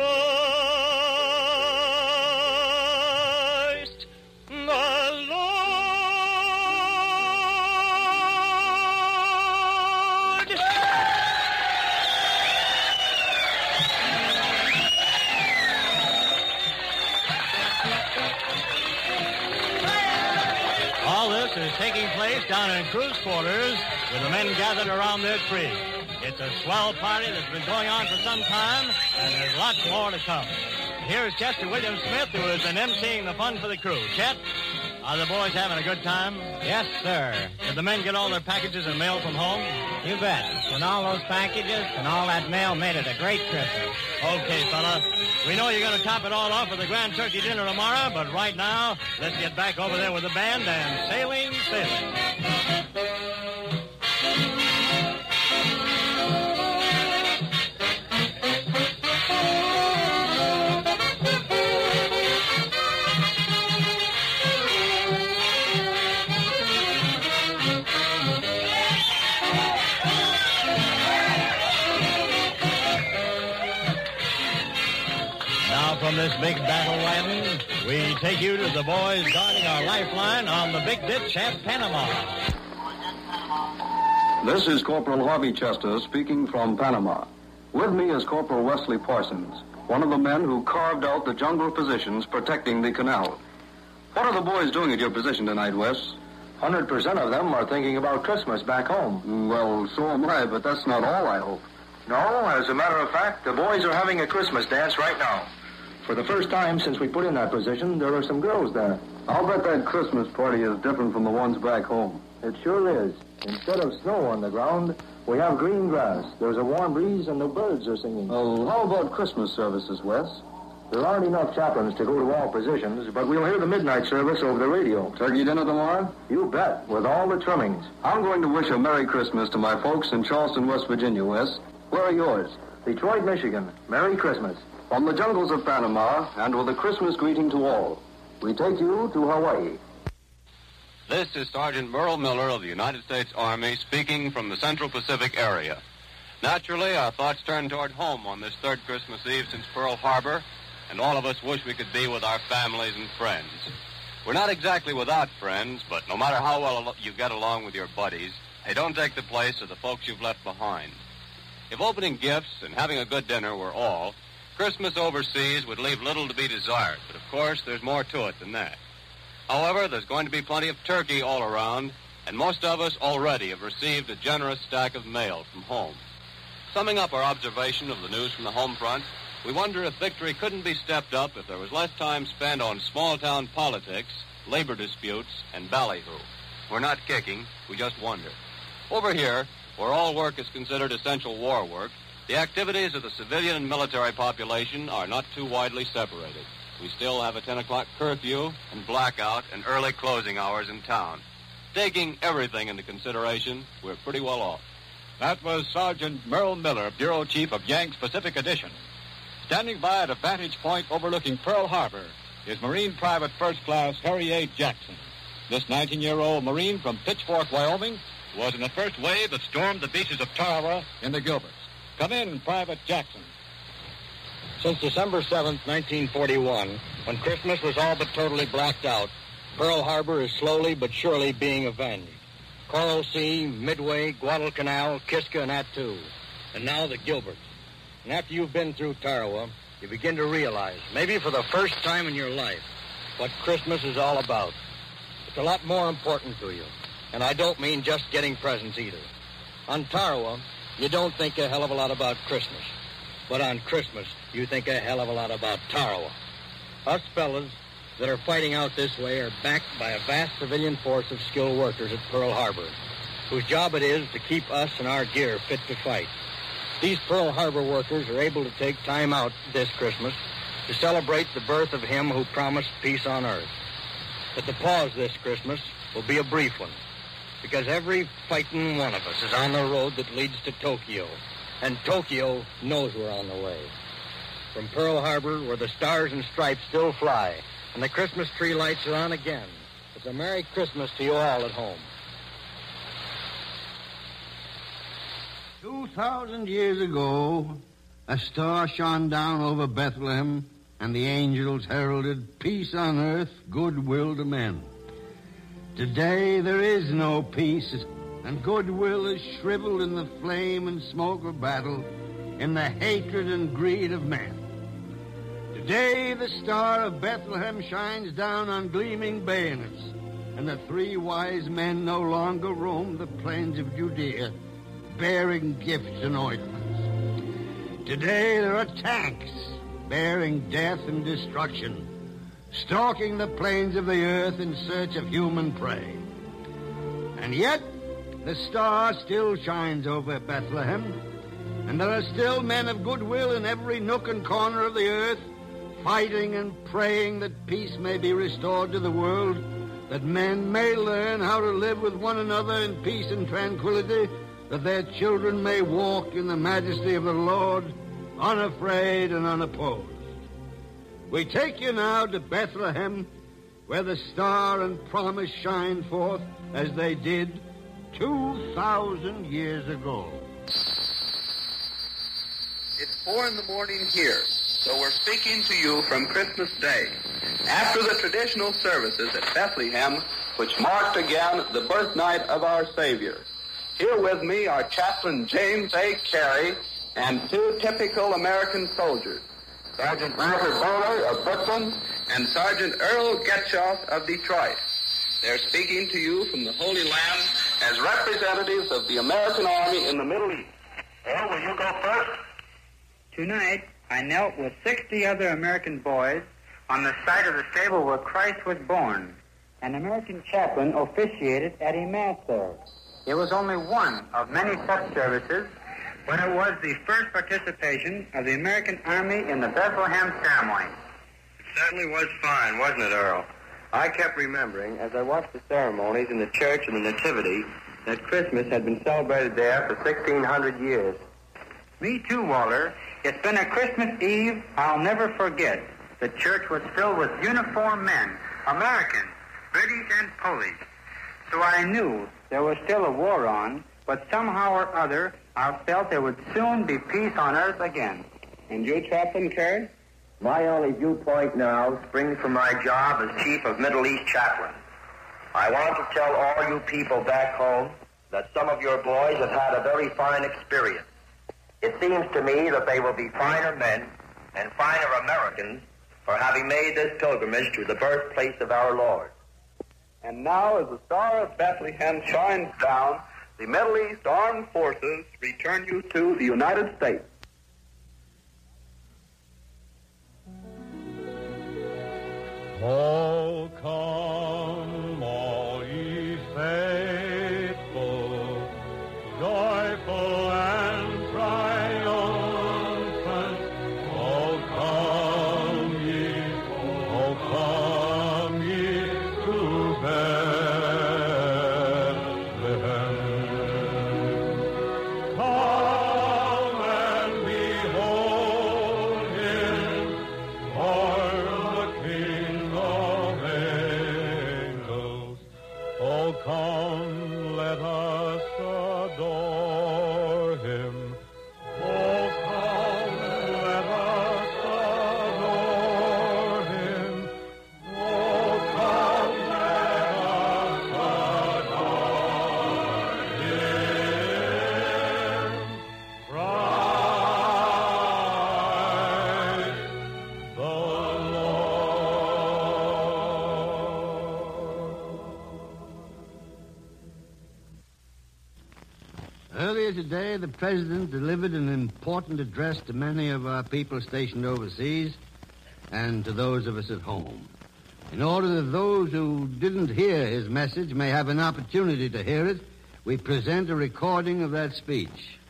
the Lord. All this is taking place down in crew's quarters with the men gathered around their tree. It's a swell party that's been going on for some time, and there's lots more to come. Here's Chester William Smith, who has been emceeing the fun for the crew. Chet, are the boys having a good time? Yes, sir. Did the men get all their packages and mail from home? You bet. And all those packages and all that mail made it a great Christmas. Okay, fella. We know you're going to top it all off with the grand turkey dinner tomorrow, but right now, let's get back over there with the band and sailing, sailing. From this big battle wagon, we take you to the boys guarding our lifeline on the big ditch at Panama. This is Corporal Harvey Chester speaking from Panama. With me is Corporal Wesley Parsons, one of the men who carved out the jungle positions protecting the canal. What are the boys doing at your position tonight, Wes? 100% of them are thinking about Christmas back home. Well, so am I, but that's not all, I hope. No, as a matter of fact, the boys are having a Christmas dance right now. For the first time since we put in that position, there are some girls there. I'll bet that Christmas party is different from the ones back home. It sure is. Instead of snow on the ground, we have green grass. There's a warm breeze and the birds are singing. Well, how about Christmas services, Wes? There aren't enough chaplains to go to all positions, but we'll hear the midnight service over the radio. Turkey dinner tomorrow? You bet, with all the trimmings. I'm going to wish a Merry Christmas to my folks in Charleston, West Virginia, Wes. Where are yours? Detroit, Michigan. Merry Christmas. From the jungles of Panama, and with a Christmas greeting to all, we take you to Hawaii. This is Sergeant Merle Miller of the United States Army speaking from the Central Pacific area. Naturally, our thoughts turn toward home on this third Christmas Eve since Pearl Harbor, and all of us wish we could be with our families and friends. We're not exactly without friends, but no matter how well you get along with your buddies, they don't take the place of the folks you've left behind. If opening gifts and having a good dinner were all, Christmas overseas would leave little to be desired. But, of course, there's more to it than that. However, there's going to be plenty of turkey all around, and most of us already have received a generous stack of mail from home. Summing up our observation of the news from the home front, we wonder if victory couldn't be stepped up if there was less time spent on small-town politics, labor disputes, and ballyhoo. We're not kicking, we just wonder. Over here, where all work is considered essential war work, the activities of the civilian and military population are not too widely separated. We still have a 10 o'clock curfew and blackout and early closing hours in town. Taking everything into consideration, we're pretty well off. That was Sergeant Merle Miller, Bureau Chief of Yanks Pacific Edition. Standing by at a vantage point overlooking Pearl Harbor is Marine Private First Class Harry A. Jackson. This 19-year-old Marine from Pitchfork, Wyoming, was in the first wave that stormed the beaches of Tarawa in the Gilberts. Come in, Private Jackson. Since December 7th, 1941, when Christmas was all but totally blacked out, Pearl Harbor is slowly but surely being avenged. Coral Sea, Midway, Guadalcanal, Kiska, and Attu. And now the Gilberts. And after you've been through Tarawa, you begin to realize, maybe for the first time in your life, what Christmas is all about. It's a lot more important to you. And I don't mean just getting presents either. On Tarawa, you don't think a hell of a lot about Christmas. But on Christmas, you think a hell of a lot about Tarawa. Us fellas that are fighting out this way are backed by a vast civilian force of skilled workers at Pearl Harbor, whose job it is to keep us and our gear fit to fight. These Pearl Harbor workers are able to take time out this Christmas to celebrate the birth of him who promised peace on earth. But the pause this Christmas will be a brief one, because every fighting one of us is on the road that leads to Tokyo, and Tokyo knows we're on the way. From Pearl Harbor, where the stars and stripes still fly, and the Christmas tree lights are on again, it's a Merry Christmas to you all at home. 2,000 years ago, a star shone down over Bethlehem, and the angels heralded peace on earth, goodwill to men. Today there is no peace, and goodwill is shriveled in the flame and smoke of battle, in the hatred and greed of men. Today the star of Bethlehem shines down on gleaming bayonets, and the three wise men no longer roam the plains of Judea, bearing gifts and ointments. Today there are tanks bearing death and destruction, stalking the plains of the earth in search of human prey. And yet, the star still shines over Bethlehem, and there are still men of goodwill in every nook and corner of the earth, fighting and praying that peace may be restored to the world, that men may learn how to live with one another in peace and tranquility, that their children may walk in the majesty of the Lord, unafraid and unopposed. We take you now to Bethlehem, where the star and promise shine forth as they did 2,000 years ago. It's 4 a.m. here, so we're speaking to you from Christmas Day, after the traditional services at Bethlehem, which marked again the birth night of our Savior. Here with me are Chaplain James A. Carey and two typical American soldiers, Sergeant Walter Bowler of Brooklyn and Sergeant Earl Getchoff of Detroit. They're speaking to you from the Holy Land as representatives of the American Army in the Middle East. Earl, will you go first? Tonight, I knelt with 60 other American boys on the site of the stable where Christ was born. An American chaplain officiated at a mass there. It was only one of many such services, but it was the first participation of the American Army in the Bethlehem ceremony. It certainly was fine, wasn't it, Earl? I kept remembering, as I watched the ceremonies in the church of the Nativity, that Christmas had been celebrated there for 1,600 years. Me too, Walter. It's been a Christmas Eve I'll never forget. The church was filled with uniformed men, Americans, British and Polish. So I knew there was still a war on, but somehow or other I felt there would soon be peace on earth again. And you, Chaplain Carey? My only viewpoint now springs from my job as Chief of Middle East Chaplain. I want to tell all you people back home that some of your boys have had a very fine experience. It seems to me that they will be finer men and finer Americans for having made this pilgrimage to the birthplace of our Lord. And now, as the Star of Bethlehem shines down, the Middle East Armed Forces return you to the United States. Oh, come, all ye faithful, joyful and triumphant. Oh, come ye to Bethlehem. Come and behold him, born the King of angels. Oh, come, let us adore him. Oh, come, let us adore him. Oh, come, let us adore him. Christ the Earlier today, the President delivered an important address to many of our people stationed overseas and to those of us at home. In order that those who didn't hear his message may have an opportunity to hear it, we present a recording of that speech.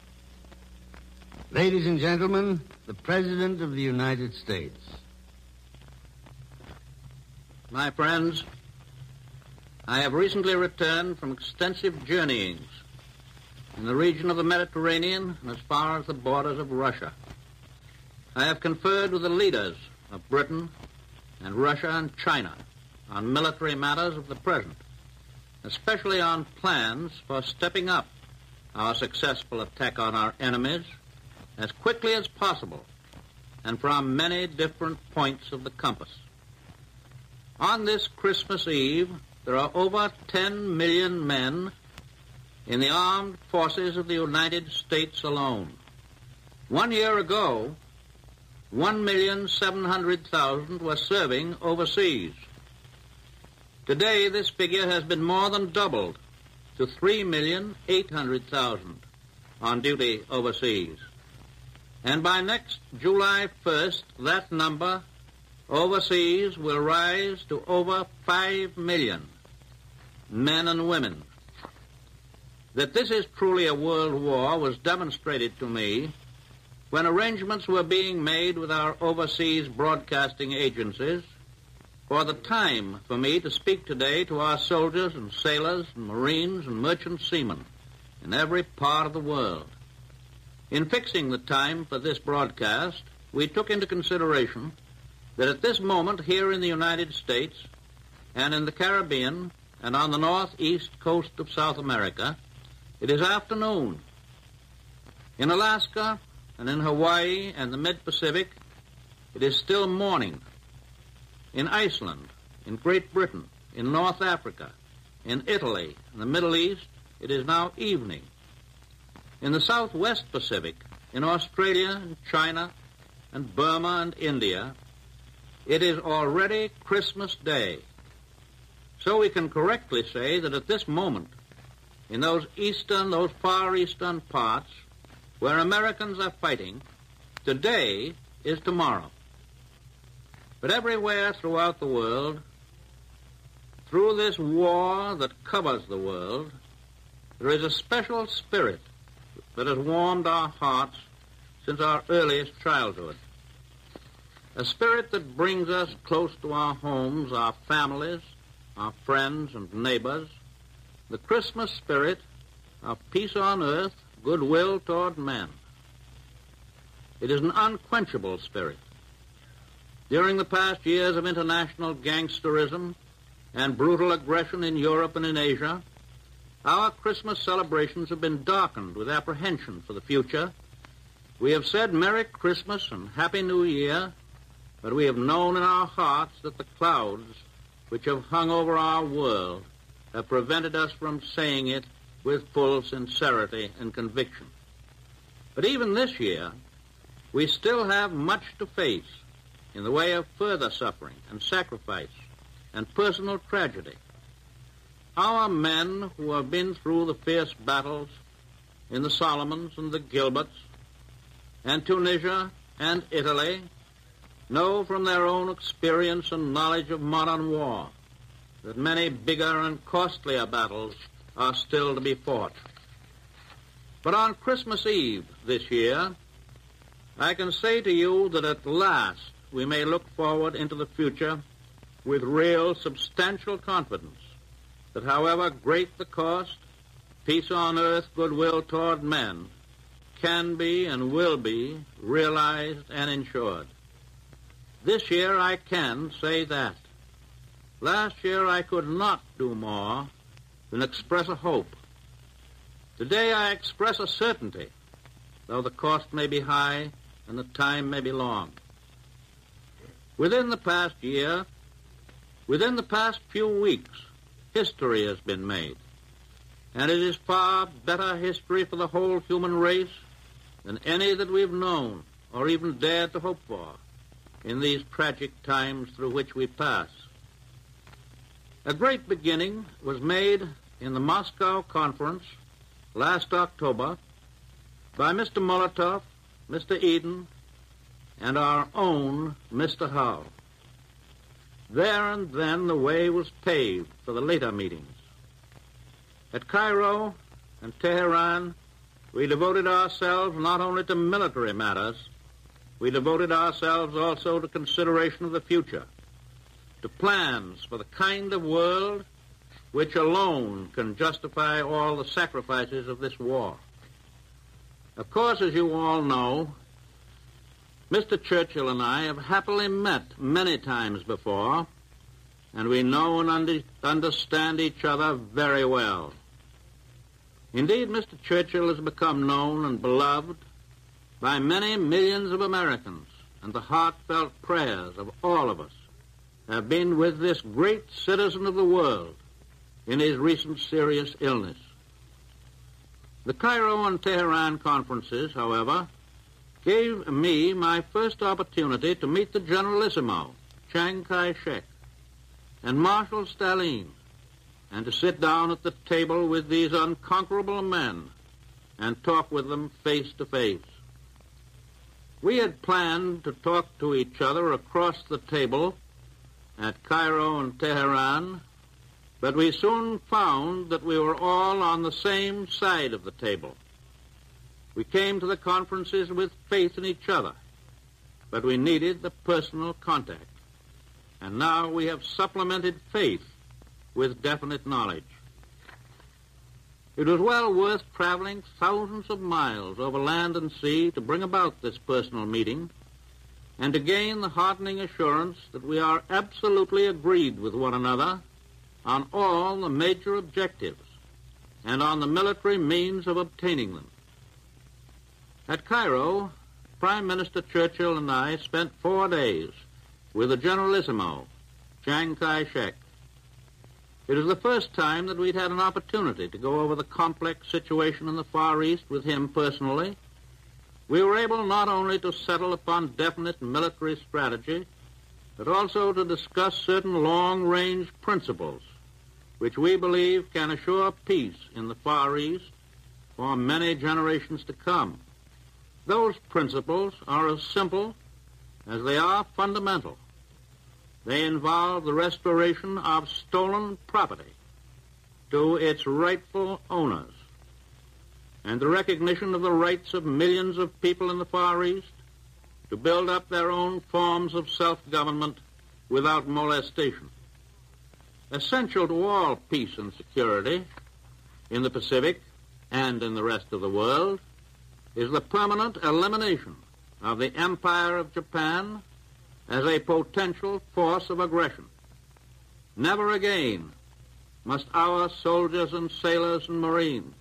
Ladies and gentlemen, the President of the United States. My friends, I have recently returned from extensive journeyings in the region of the Mediterranean and as far as the borders of Russia. I have conferred with the leaders of Britain and Russia and China on military matters of the present, especially on plans for stepping up our successful attack on our enemies as quickly as possible and from many different points of the compass. On this Christmas Eve, there are over 10 million men in the armed forces of the United States alone. 1 year ago, 1,700,000 were serving overseas. Today, this figure has been more than doubled to 3,800,000 on duty overseas. And by next July 1st, that number overseas will rise to over 5 million men and women. That this is truly a world war was demonstrated to me when arrangements were being made with our overseas broadcasting agencies for the time for me to speak today to our soldiers and sailors and Marines and merchant seamen in every part of the world. In fixing the time for this broadcast, we took into consideration that at this moment here in the United States and in the Caribbean and on the northeast coast of South America, it is afternoon. In Alaska and in Hawaii and the mid-Pacific, it is still morning. In Iceland, in Great Britain, in North Africa, in Italy, in the Middle East, it is now evening. In the Southwest Pacific, in Australia and China and Burma and India, it is already Christmas Day. So we can correctly say that at this moment, in those far eastern parts where Americans are fighting, today is tomorrow. But everywhere throughout the world, through this war that covers the world, there is a special spirit that has warmed our hearts since our earliest childhood. A spirit that brings us close to our homes, our families, our friends and neighbors, the Christmas spirit of peace on earth, goodwill toward men. It is an unquenchable spirit. During the past years of international gangsterism and brutal aggression in Europe and in Asia, our Christmas celebrations have been darkened with apprehension for the future. We have said Merry Christmas and Happy New Year but we have known in our hearts that the clouds which have hung over our world have prevented us from saying it with full sincerity and conviction. But even this year, we still have much to face in the way of further suffering and sacrifice and personal tragedy. Our men who have been through the fierce battles in the Solomons and the Gilberts and Tunisia and Italy know from their own experience and knowledge of modern war that many bigger and costlier battles are still to be fought. But on Christmas Eve this year, I can say to you that at last we may look forward into the future with real, substantial confidence that however great the cost, peace on earth, goodwill toward men can be and will be realized and ensured. This year I can say that. Last year I could not do more than express a hope. Today I express a certainty, though the cost may be high and the time may be long. Within the past year, within the past few weeks, history has been made. And it is far better history for the whole human race than any that we've known or even dared to hope for in these tragic times through which we pass. A great beginning was made in the Moscow Conference last October by Mr. Molotov, Mr. Eden, and our own Mr. Howe. There and then the way was paved for the later meetings. At Cairo and Tehran, we devoted ourselves not only to military matters, we devoted ourselves also to consideration of the future, to plans for the kind of world which alone can justify all the sacrifices of this war. Of course, as you all know, Mr. Churchill and I have happily met many times before, and we know and understand each other very well. Indeed, Mr. Churchill has become known and beloved by many millions of Americans, and the heartfelt prayers of all of us have been with this great citizen of the world in his recent serious illness. The Cairo and Tehran conferences, however, gave me my first opportunity to meet the Generalissimo, Chiang Kai-shek, and Marshal Stalin, and to sit down at the table with these unconquerable men and talk with them face to face. We had planned to talk to each other across the table at Cairo and Tehran, but we soon found that we were all on the same side of the table. We came to the conferences with faith in each other, but we needed the personal contact. And now we have supplemented faith with definite knowledge. It was well worth traveling thousands of miles over land and sea to bring about this personal meeting and to gain the heartening assurance that we are absolutely agreed with one another on all the major objectives and on the military means of obtaining them. At Cairo, Prime Minister Churchill and I spent 4 days with the Generalissimo, Chiang Kai-shek. It was the first time that we'd had an opportunity to go over the complex situation in the Far East with him personally. We were able not only to settle upon definite military strategy, but also to discuss certain long-range principles which we believe can assure peace in the Far East for many generations to come. Those principles are as simple as they are fundamental. They involve the restoration of stolen property to its rightful owners and the recognition of the rights of millions of people in the Far East to build up their own forms of self-government without molestation. Essential to all peace and security in the Pacific and in the rest of the world is the permanent elimination of the Empire of Japan as a potential force of aggression. Never again must our soldiers and sailors and Marines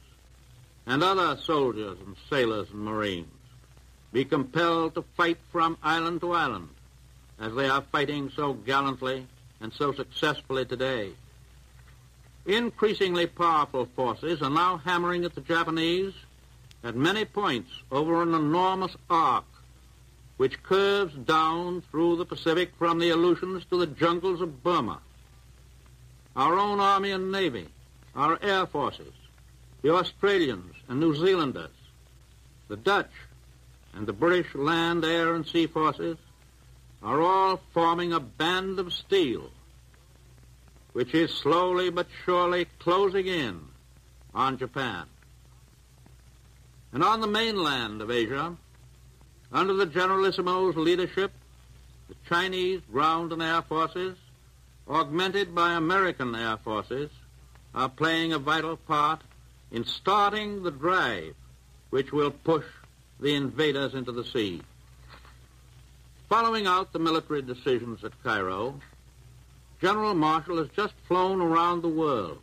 and other soldiers and sailors and Marines be compelled to fight from island to island as they are fighting so gallantly and so successfully today. Increasingly powerful forces are now hammering at the Japanese at many points over an enormous arc which curves down through the Pacific from the Aleutians to the jungles of Burma. Our own Army and Navy, our air forces, the Australians and New Zealanders, the Dutch and the British land, air, and sea forces are all forming a band of steel which is slowly but surely closing in on Japan. And on the mainland of Asia, under the Generalissimo's leadership, the Chinese ground and air forces, augmented by American air forces, are playing a vital part in starting the drive which will push the invaders into the sea. Following out the military decisions at Cairo, General Marshall has just flown around the world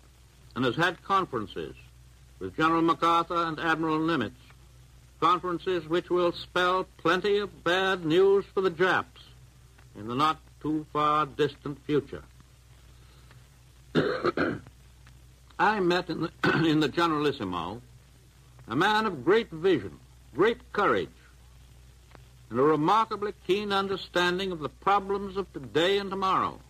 and has had conferences with General MacArthur and Admiral Nimitz, conferences which will spell plenty of bad news for the Japs in the not too far distant future. I met in the Generalissimo a man of great vision, great courage, and a remarkably keen understanding of the problems of today and tomorrow.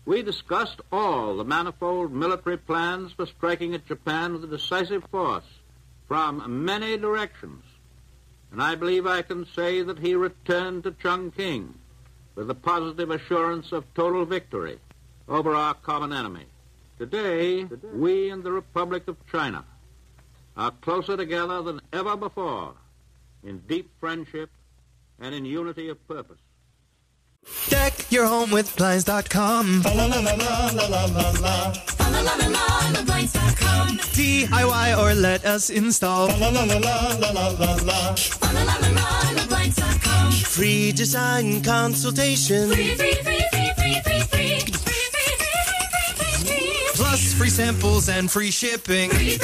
We discussed all the manifold military plans for striking at Japan with a decisive force from many directions, and I believe I can say that he returned to Chongqing with the positive assurance of total victory over our common enemy. Today, we and the Republic of China are closer together than ever before in deep friendship and in unity of purpose. Deck your home with Blinds.com. Blinds.com. DIY or let us install. Blinds.com. Free design consultation. Free. Plus free samples and free shipping. Free.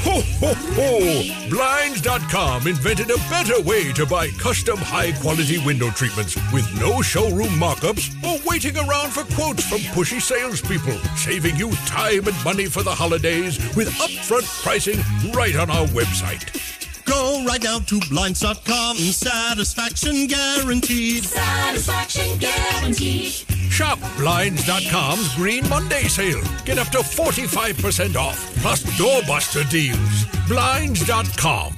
Ho, ho, ho! Blinds.com invented a better way to buy custom high-quality window treatments with no showroom mock-ups or waiting around for quotes from pushy salespeople, saving you time and money for the holidays with upfront pricing right on our website. Go right now to Blinds.com. Satisfaction guaranteed. Satisfaction guaranteed. Shop Blinds.com's Green Monday sale. Get up to 45% off, plus doorbuster deals. Blinds.com.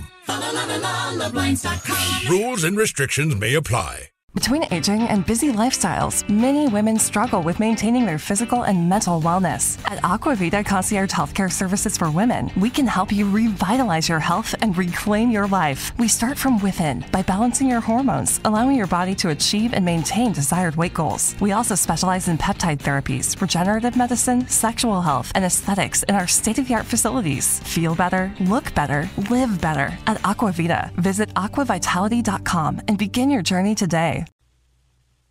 Blinds.com. Rules and restrictions may apply. Between aging and busy lifestyles, many women struggle with maintaining their physical and mental wellness. At Aquavita Concierge Healthcare Services for Women, we can help you revitalize your health and reclaim your life. We start from within by balancing your hormones, allowing your body to achieve and maintain desired weight goals. We also specialize in peptide therapies, regenerative medicine, sexual health, and aesthetics in our state-of-the-art facilities. Feel better, look better, live better at Aquavita. Visit aquavitality.com and begin your journey today.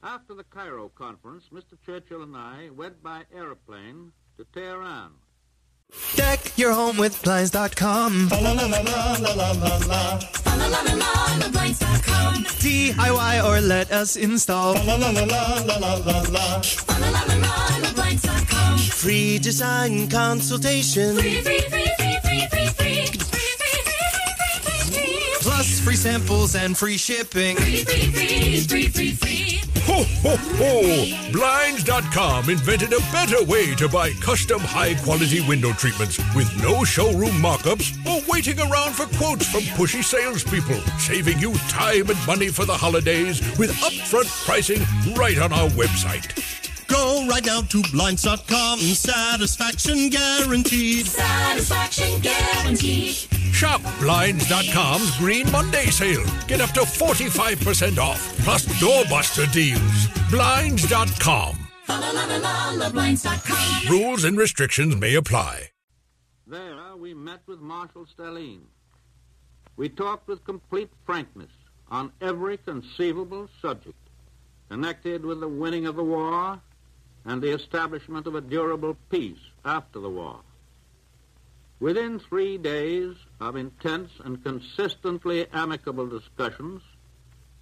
After the Cairo conference, Mr. Churchill and I went by airplane to Tehran. Deck your home with Blinds.com. Blinds.com. DIY or let us install. Blinds.com. Free design consultation. Free. Plus free samples and free shipping. Free. Ho, ho, ho! Blinds.com invented a better way to buy custom high-quality window treatments with no showroom mock-ups or waiting around for quotes from pushy salespeople, saving you time and money for the holidays with upfront pricing right on our website. Go right now to Blinds.com. Satisfaction guaranteed. Satisfaction guaranteed. Shop Blinds.com's Green Monday sale. Get up to 45% off, plus doorbuster deals. Blinds.com. Blinds.com. Rules and restrictions may apply. There we met with Marshal Stalin. We talked with complete frankness on every conceivable subject connected with the winning of the war and the establishment of a durable peace after the war. Within 3 days of intense and consistently amicable discussions,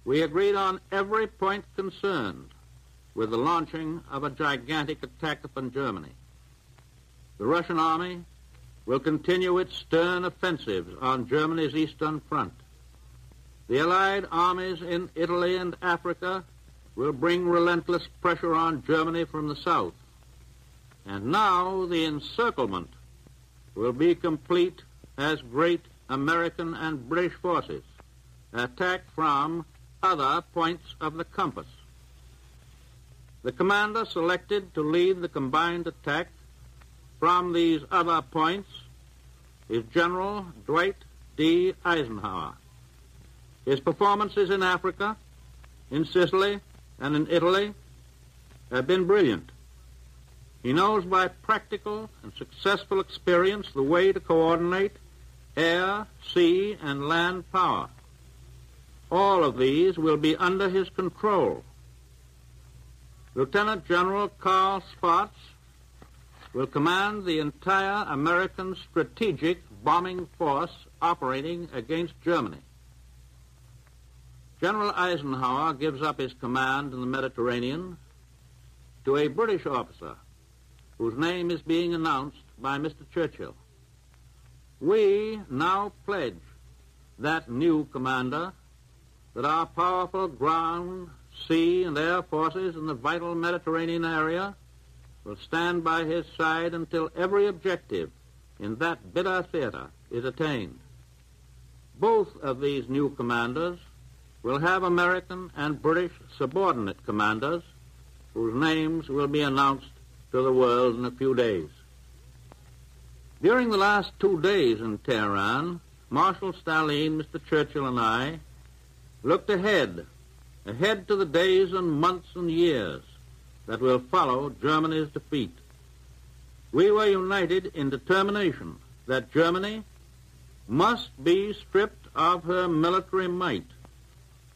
we agreed on every point concerned with the launching of a gigantic attack upon Germany. The Russian army will continue its stern offensives on Germany's eastern front. The Allied armies in Italy and Africa will bring relentless pressure on Germany from the south. And now the encirclement will be complete as great American and British forces attack from other points of the compass. The commander selected to lead the combined attack from these other points is General Dwight D. Eisenhower. His performances in Africa, in Sicily, and in Italy have been brilliant. He knows by practical and successful experience the way to coordinate air, sea, and land power. All of these will be under his control. Lieutenant General Carl Spaatz will command the entire American strategic bombing force operating against Germany. General Eisenhower gives up his command in the Mediterranean to a British officer whose name is being announced by Mr. Churchill. We now pledge that new commander that our powerful ground, sea, and air forces in the vital Mediterranean area will stand by his side until every objective in that bitter theater is attained. Both of these new commanders will have American and British subordinate commanders whose names will be announced to the world in a few days. During the last 2 days in Tehran, Marshal Stalin, Mr. Churchill, and I looked ahead to the days and months and years that will follow Germany's defeat. We were united in determination that Germany must be stripped of her military might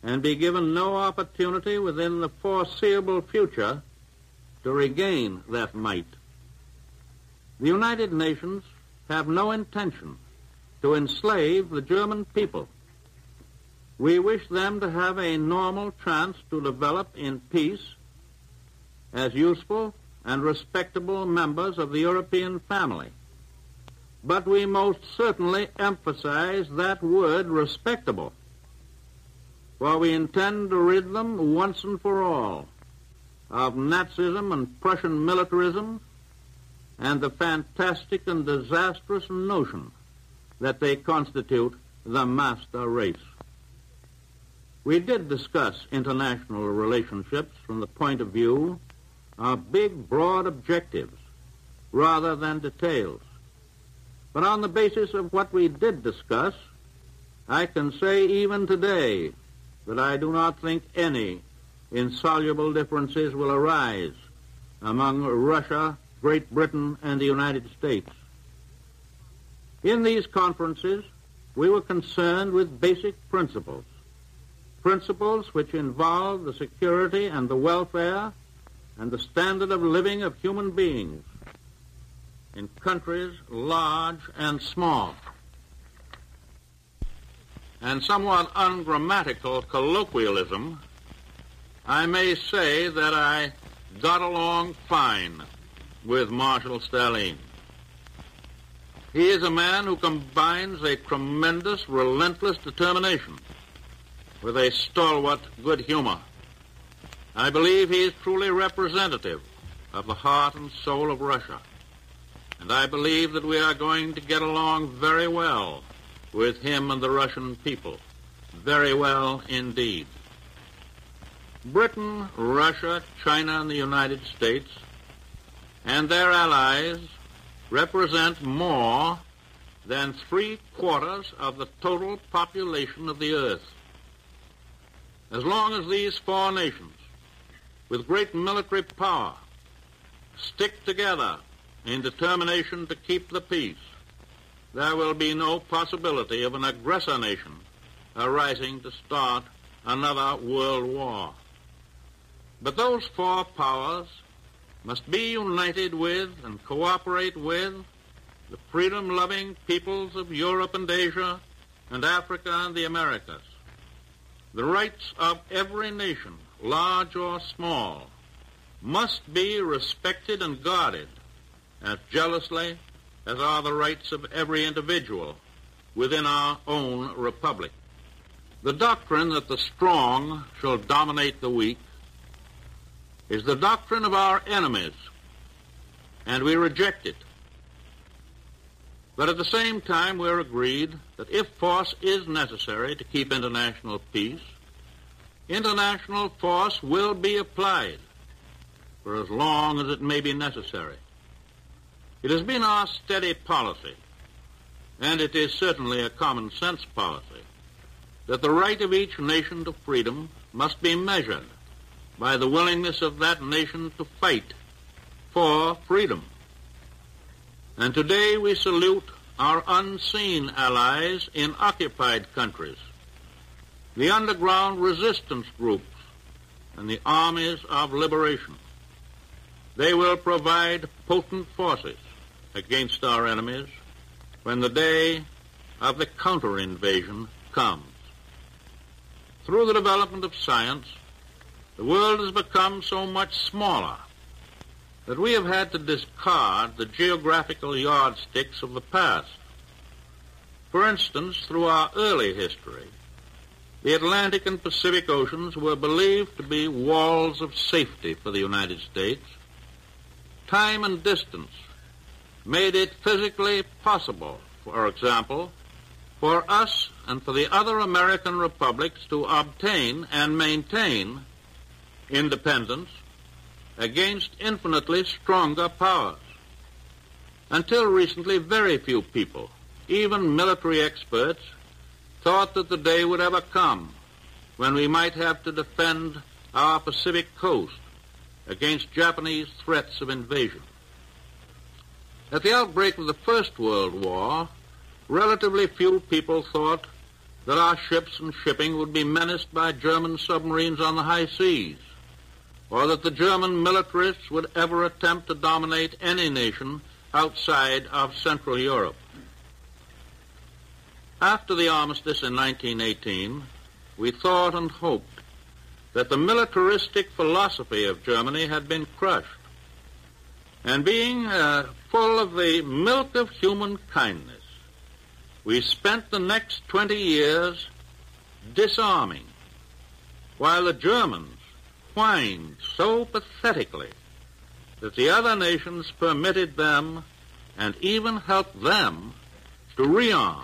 and be given no opportunity within the foreseeable future to regain that might. The United Nations have no intention to enslave the German people. We wish them to have a normal chance to develop in peace as useful and respectable members of the European family. But we most certainly emphasize that word respectable, for we intend to rid them once and for all of Nazism and Prussian militarism and the fantastic and disastrous notion that they constitute the master race. We did discuss international relationships from the point of view of big, broad objectives rather than details. But on the basis of what we did discuss, I can say even today that I do not think any insoluble differences will arise among Russia, Great Britain, and the United States. In these conferences, we were concerned with basic principles which involve the security and the welfare and the standard of living of human beings in countries large and small. And somewhat ungrammatical colloquialism, I may say that I got along fine with Marshal Stalin. He is a man who combines a tremendous, relentless determination with a stalwart good humor. I believe he is truly representative of the heart and soul of Russia, and I believe that we are going to get along very well with him and the Russian people, very well indeed. Britain, Russia, China, and the United States and their allies represent more than 3/4 of the total population of the earth. As long as these four nations, with great military power, stick together in determination to keep the peace, there will be no possibility of an aggressor nation arising to start another world war. But those four powers must be united with and cooperate with the freedom-loving peoples of Europe and Asia and Africa and the Americas. the rights of every nation, large or small, must be respected and guarded as jealously as are the rights of every individual within our own republic. The doctrine that the strong shall dominate the weak is the doctrine of our enemies, and we reject it. But at the same time, we're agreed that if force is necessary to keep international peace, international force will be applied for as long as it may be necessary. It has been our steady policy, and it is certainly a common sense policy, that the right of each nation to freedom must be measured by the willingness of that nation to fight for freedom. And today we salute our unseen allies in occupied countries, the underground resistance groups, and the armies of liberation. They will provide potent forces against our enemies when the day of the counter-invasion comes. Through the development of science, the world has become so much smaller that we have had to discard the geographical yardsticks of the past. For instance, through our early history, the Atlantic and Pacific Oceans were believed to be walls of safety for the United States. Time and distance made it physically possible, for example, for us and for the other American republics to obtain and maintain independence against infinitely stronger powers. Until recently, very few people, even military experts, thought that the day would ever come when we might have to defend our Pacific coast against Japanese threats of invasion. At the outbreak of the First World War, relatively few people thought that our ships and shipping would be menaced by German submarines on the high seas, or that the German militarists would ever attempt to dominate any nation outside of Central Europe. After the armistice in 1918, we thought and hoped that the militaristic philosophy of Germany had been crushed, and being full of the milk of human kindness, we spent the next 20 years disarming, while the Germans whined so pathetically that the other nations permitted them and even helped them to rearm.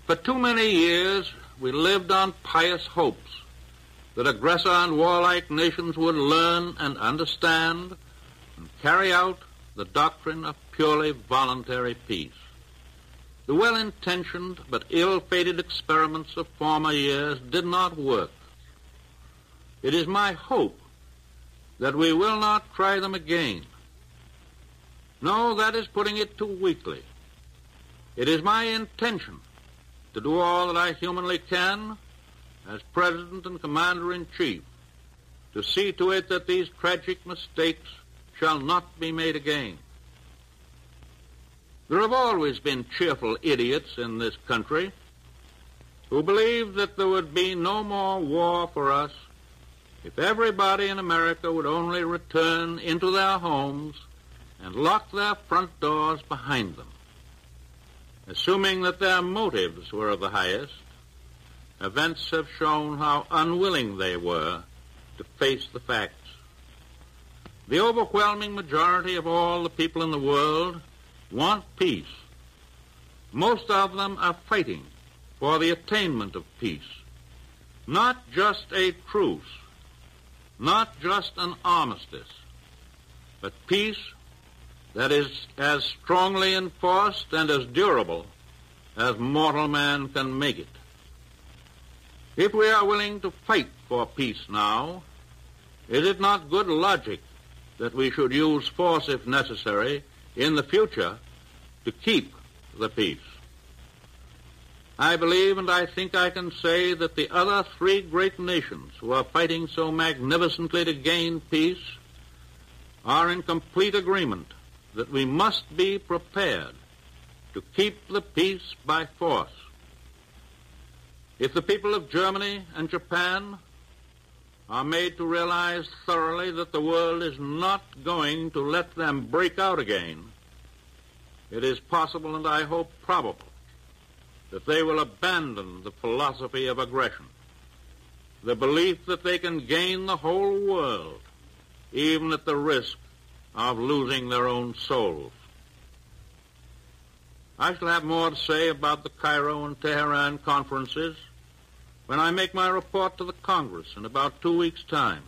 For too many years, we lived on pious hopes that aggressor and warlike nations would learn and understand and carry out the doctrine of purely voluntary peace. The well-intentioned but ill-fated experiments of former years did not work. It is my hope that we will not try them again. No, that is putting it too weakly. It is my intention to do all that I humanly can as President and Commander-in-Chief to see to it that these tragic mistakes shall not be made again. There have always been cheerful idiots in this country who believed that there would be no more war for us if everybody in America would only return into their homes and lock their front doors behind them. Assuming that their motives were of the highest, events have shown how unwilling they were to face the facts. The overwhelming majority of all the people in the world want peace. Most of them are fighting for the attainment of peace, not just a truce, not just an armistice, but peace that is as strongly enforced and as durable as mortal man can make it. If we are willing to fight for peace now, is it not good logic that we should use force if necessary in the future to keep the peace? I believe and I think I can say that the other three great nations who are fighting so magnificently to gain peace are in complete agreement that we must be prepared to keep the peace by force. If the people of Germany and Japan are made to realize thoroughly that the world is not going to let them break out again, it is possible, and I hope probable, that they will abandon the philosophy of aggression, the belief that they can gain the whole world, even at the risk of losing their own souls. I shall have more to say about the Cairo and Tehran conferences when I make my report to the Congress in about 2 weeks' time.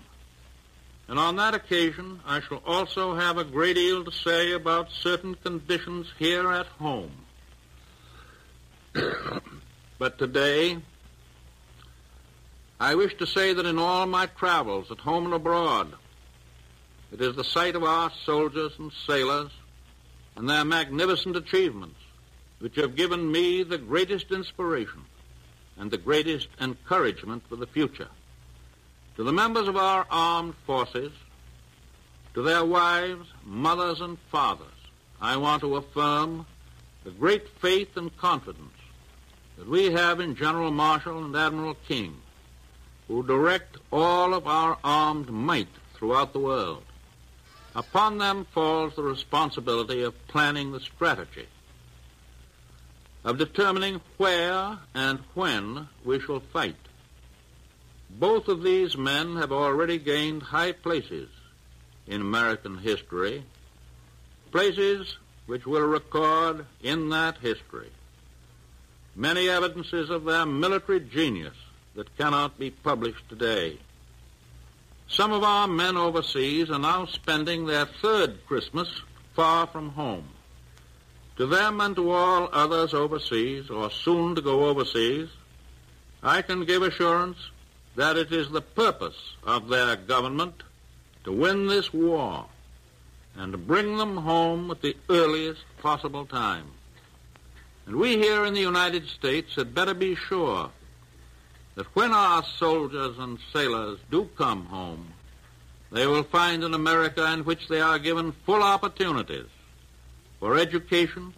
And on that occasion, I shall also have a great deal to say about certain conditions here at home. But today, I wish to say that in all my travels, at home and abroad, it is the sight of our soldiers and sailors and their magnificent achievements which have given me the greatest inspiration and the greatest encouragement for the future. To the members of our armed forces, to their wives, mothers, and fathers, I want to affirm the great faith and confidence that we have in General Marshall and Admiral King, who direct all of our armed might throughout the world. Upon them falls the responsibility of planning the strategy, of determining where and when we shall fight. Both of these men have already gained high places in American history, places which will record in that history many evidences of their military genius that cannot be published today. Some of our men overseas are now spending their third Christmas far from home. To them and to all others overseas, or soon to go overseas, I can give assurance that it is the purpose of their government to win this war and to bring them home at the earliest possible time. And we here in the United States had better be sure that when our soldiers and sailors do come home, they will find an America in which they are given full opportunities for education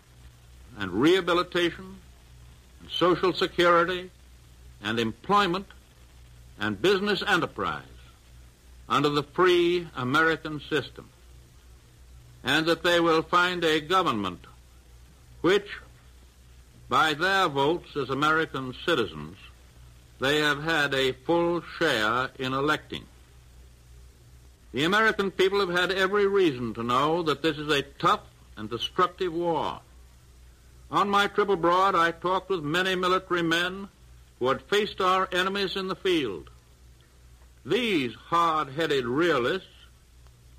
and rehabilitation and social security and employment and business enterprise under the free American system, and that they will find a government which, by their votes as American citizens, they have had a full share in electing. The American people have had every reason to know that this is a tough and destructive war. On my trip abroad, I talked with many military men who had faced our enemies in the field. These hard-headed realists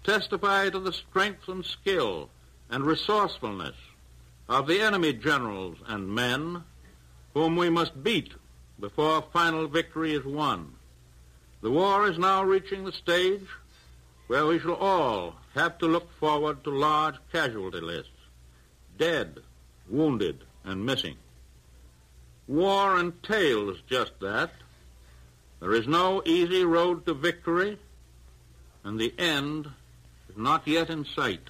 testify to the strength and skill and resourcefulness of the enemy generals and men whom we must beat before final victory is won. The war is now reaching the stage where we shall all have to look forward to large casualty lists, dead, wounded, and missing. War entails just that. There is no easy road to victory, and the end is not yet in sight.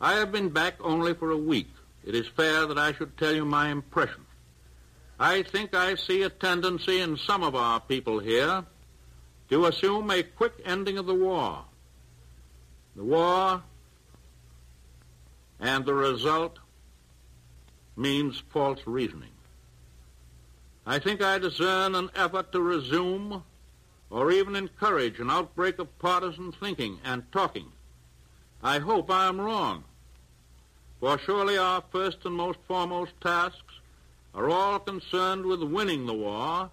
I have been back only for a week. It is fair that I should tell you my impression. I think I see a tendency in some of our people here to assume a quick ending of the war. The war and the result means false reasoning. I think I discern an effort to resume or even encourage an outbreak of partisan thinking and talking. I hope I am wrong, for surely our first and most foremost tasks are all concerned with winning the war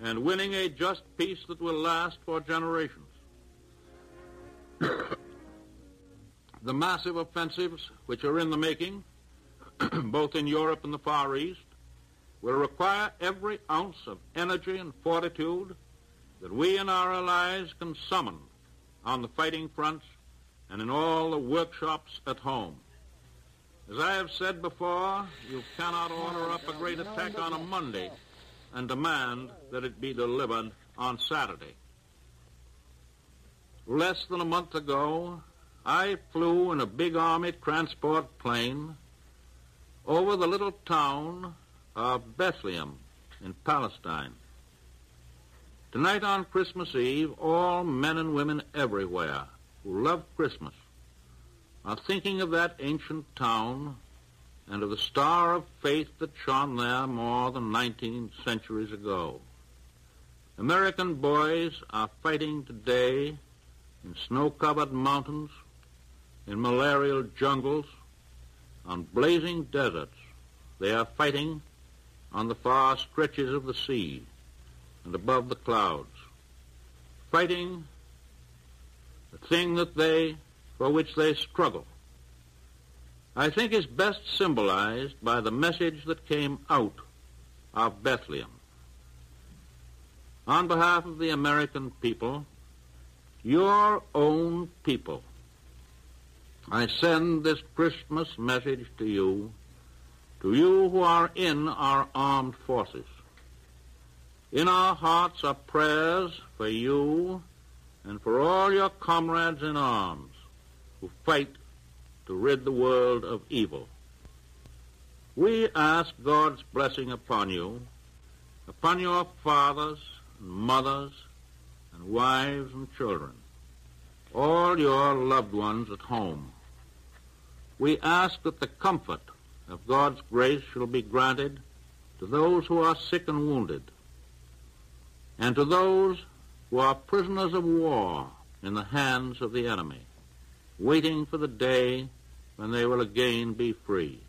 and winning a just peace that will last for generations. The massive offensives which are in the making, both in Europe and the Far East, will require every ounce of energy and fortitude that we and our allies can summon on the fighting fronts and in all the workshops at home. As I have said before, you cannot order up a great attack on a Monday and demand that it be delivered on Saturday. Less than a month ago, I flew in a big Army transport plane over the little town of Bethlehem in Palestine. Tonight on Christmas Eve, all men and women everywhere who love Christmas are thinking of that ancient town and of the star of faith that shone there more than 19 centuries ago. American boys are fighting today in snow-covered mountains, in malarial jungles, on blazing deserts. They are fighting on the far stretches of the sea and above the clouds, fighting the thing for which they struggle. I think is best symbolized by the message that came out of Bethlehem. On behalf of the American people, your own people, I send this Christmas message to you who are in our armed forces. In our hearts are prayers for you and for all your comrades in arms who fight to rid the world of evil. We ask God's blessing upon you, upon your fathers and mothers and wives and children, all your loved ones at home. We ask that the comfort of God's grace shall be granted to those who are sick and wounded, and to those who are prisoners of war in the hands of the enemy, waiting for the day when they will again be free.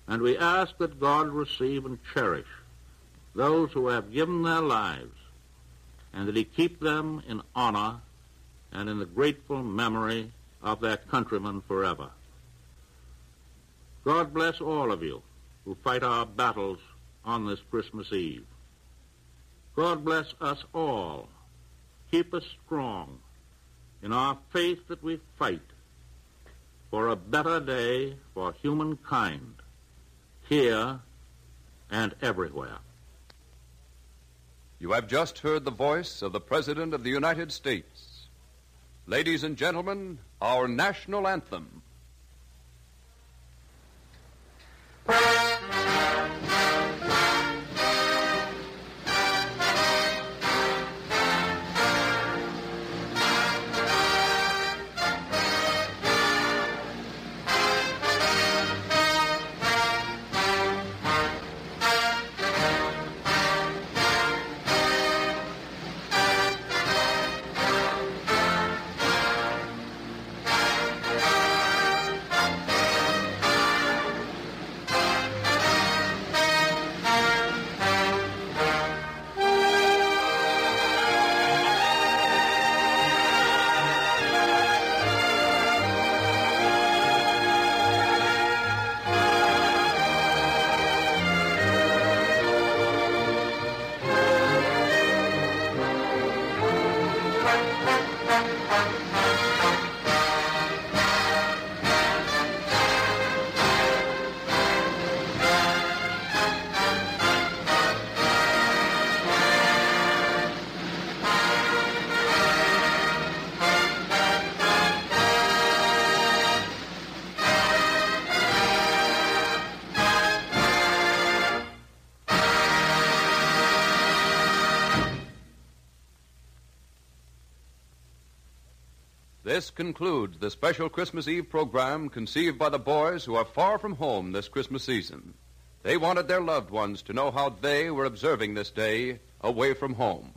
And we ask that God receive and cherish those who have given their lives, and that he keep them in honor and in the grateful memory of their countrymen forever. God bless all of you who fight our battles on this Christmas Eve. God bless us all. Keep us strong in our faith that we fight for a better day for humankind, here and everywhere. You have just heard the voice of the President of the United States. Ladies and gentlemen, our national anthem. This concludes the special Christmas Eve program conceived by the boys who are far from home this Christmas season. They wanted their loved ones to know how they were observing this day away from home.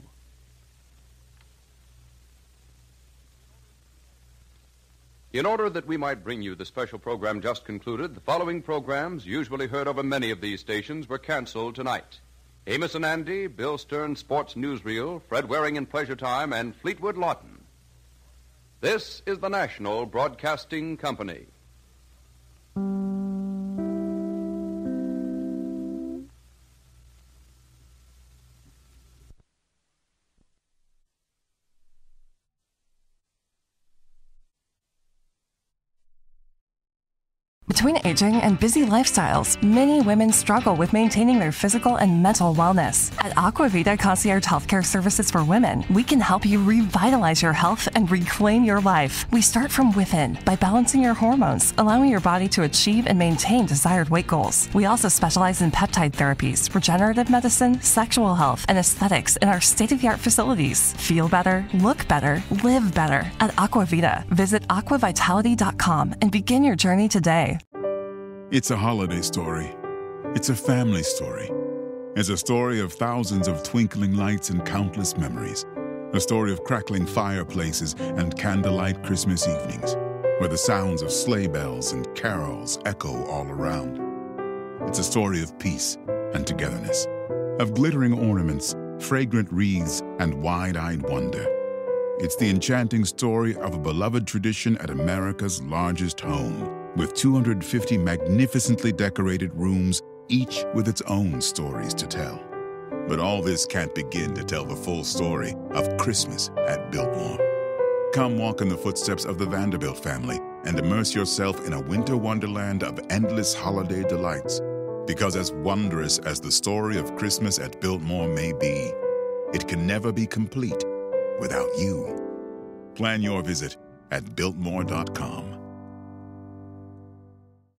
In order that we might bring you the special program just concluded, the following programs, usually heard over many of these stations, were canceled tonight. Amos and Andy, Bill Stern's Sports Newsreel, Fred Waring in Pleasure Time, and Fleetwood Lawton. This is the National Broadcasting Company. Between aging and busy lifestyles, many women struggle with maintaining their physical and mental wellness. At Aquavita Concierge Healthcare Services for Women, we can help you revitalize your health and reclaim your life. We start from within by balancing your hormones, allowing your body to achieve and maintain desired weight goals. We also specialize in peptide therapies, regenerative medicine, sexual health, and aesthetics in our state-of-the-art facilities. Feel better, look better, live better at Aquavita. Visit aquavitality.com and begin your journey today. It's a holiday story. It's a family story. It's a story of thousands of twinkling lights and countless memories. A story of crackling fireplaces and candlelight Christmas evenings, where the sounds of sleigh bells and carols echo all around. It's a story of peace and togetherness, of glittering ornaments, fragrant wreaths, and wide-eyed wonder. It's the enchanting story of a beloved tradition at America's largest home, with 250 magnificently decorated rooms, each with its own stories to tell. But all this can't begin to tell the full story of Christmas at Biltmore. Come walk in the footsteps of the Vanderbilt family and immerse yourself in a winter wonderland of endless holiday delights. Because as wondrous as the story of Christmas at Biltmore may be, it can never be complete without you. Plan your visit at Biltmore.com.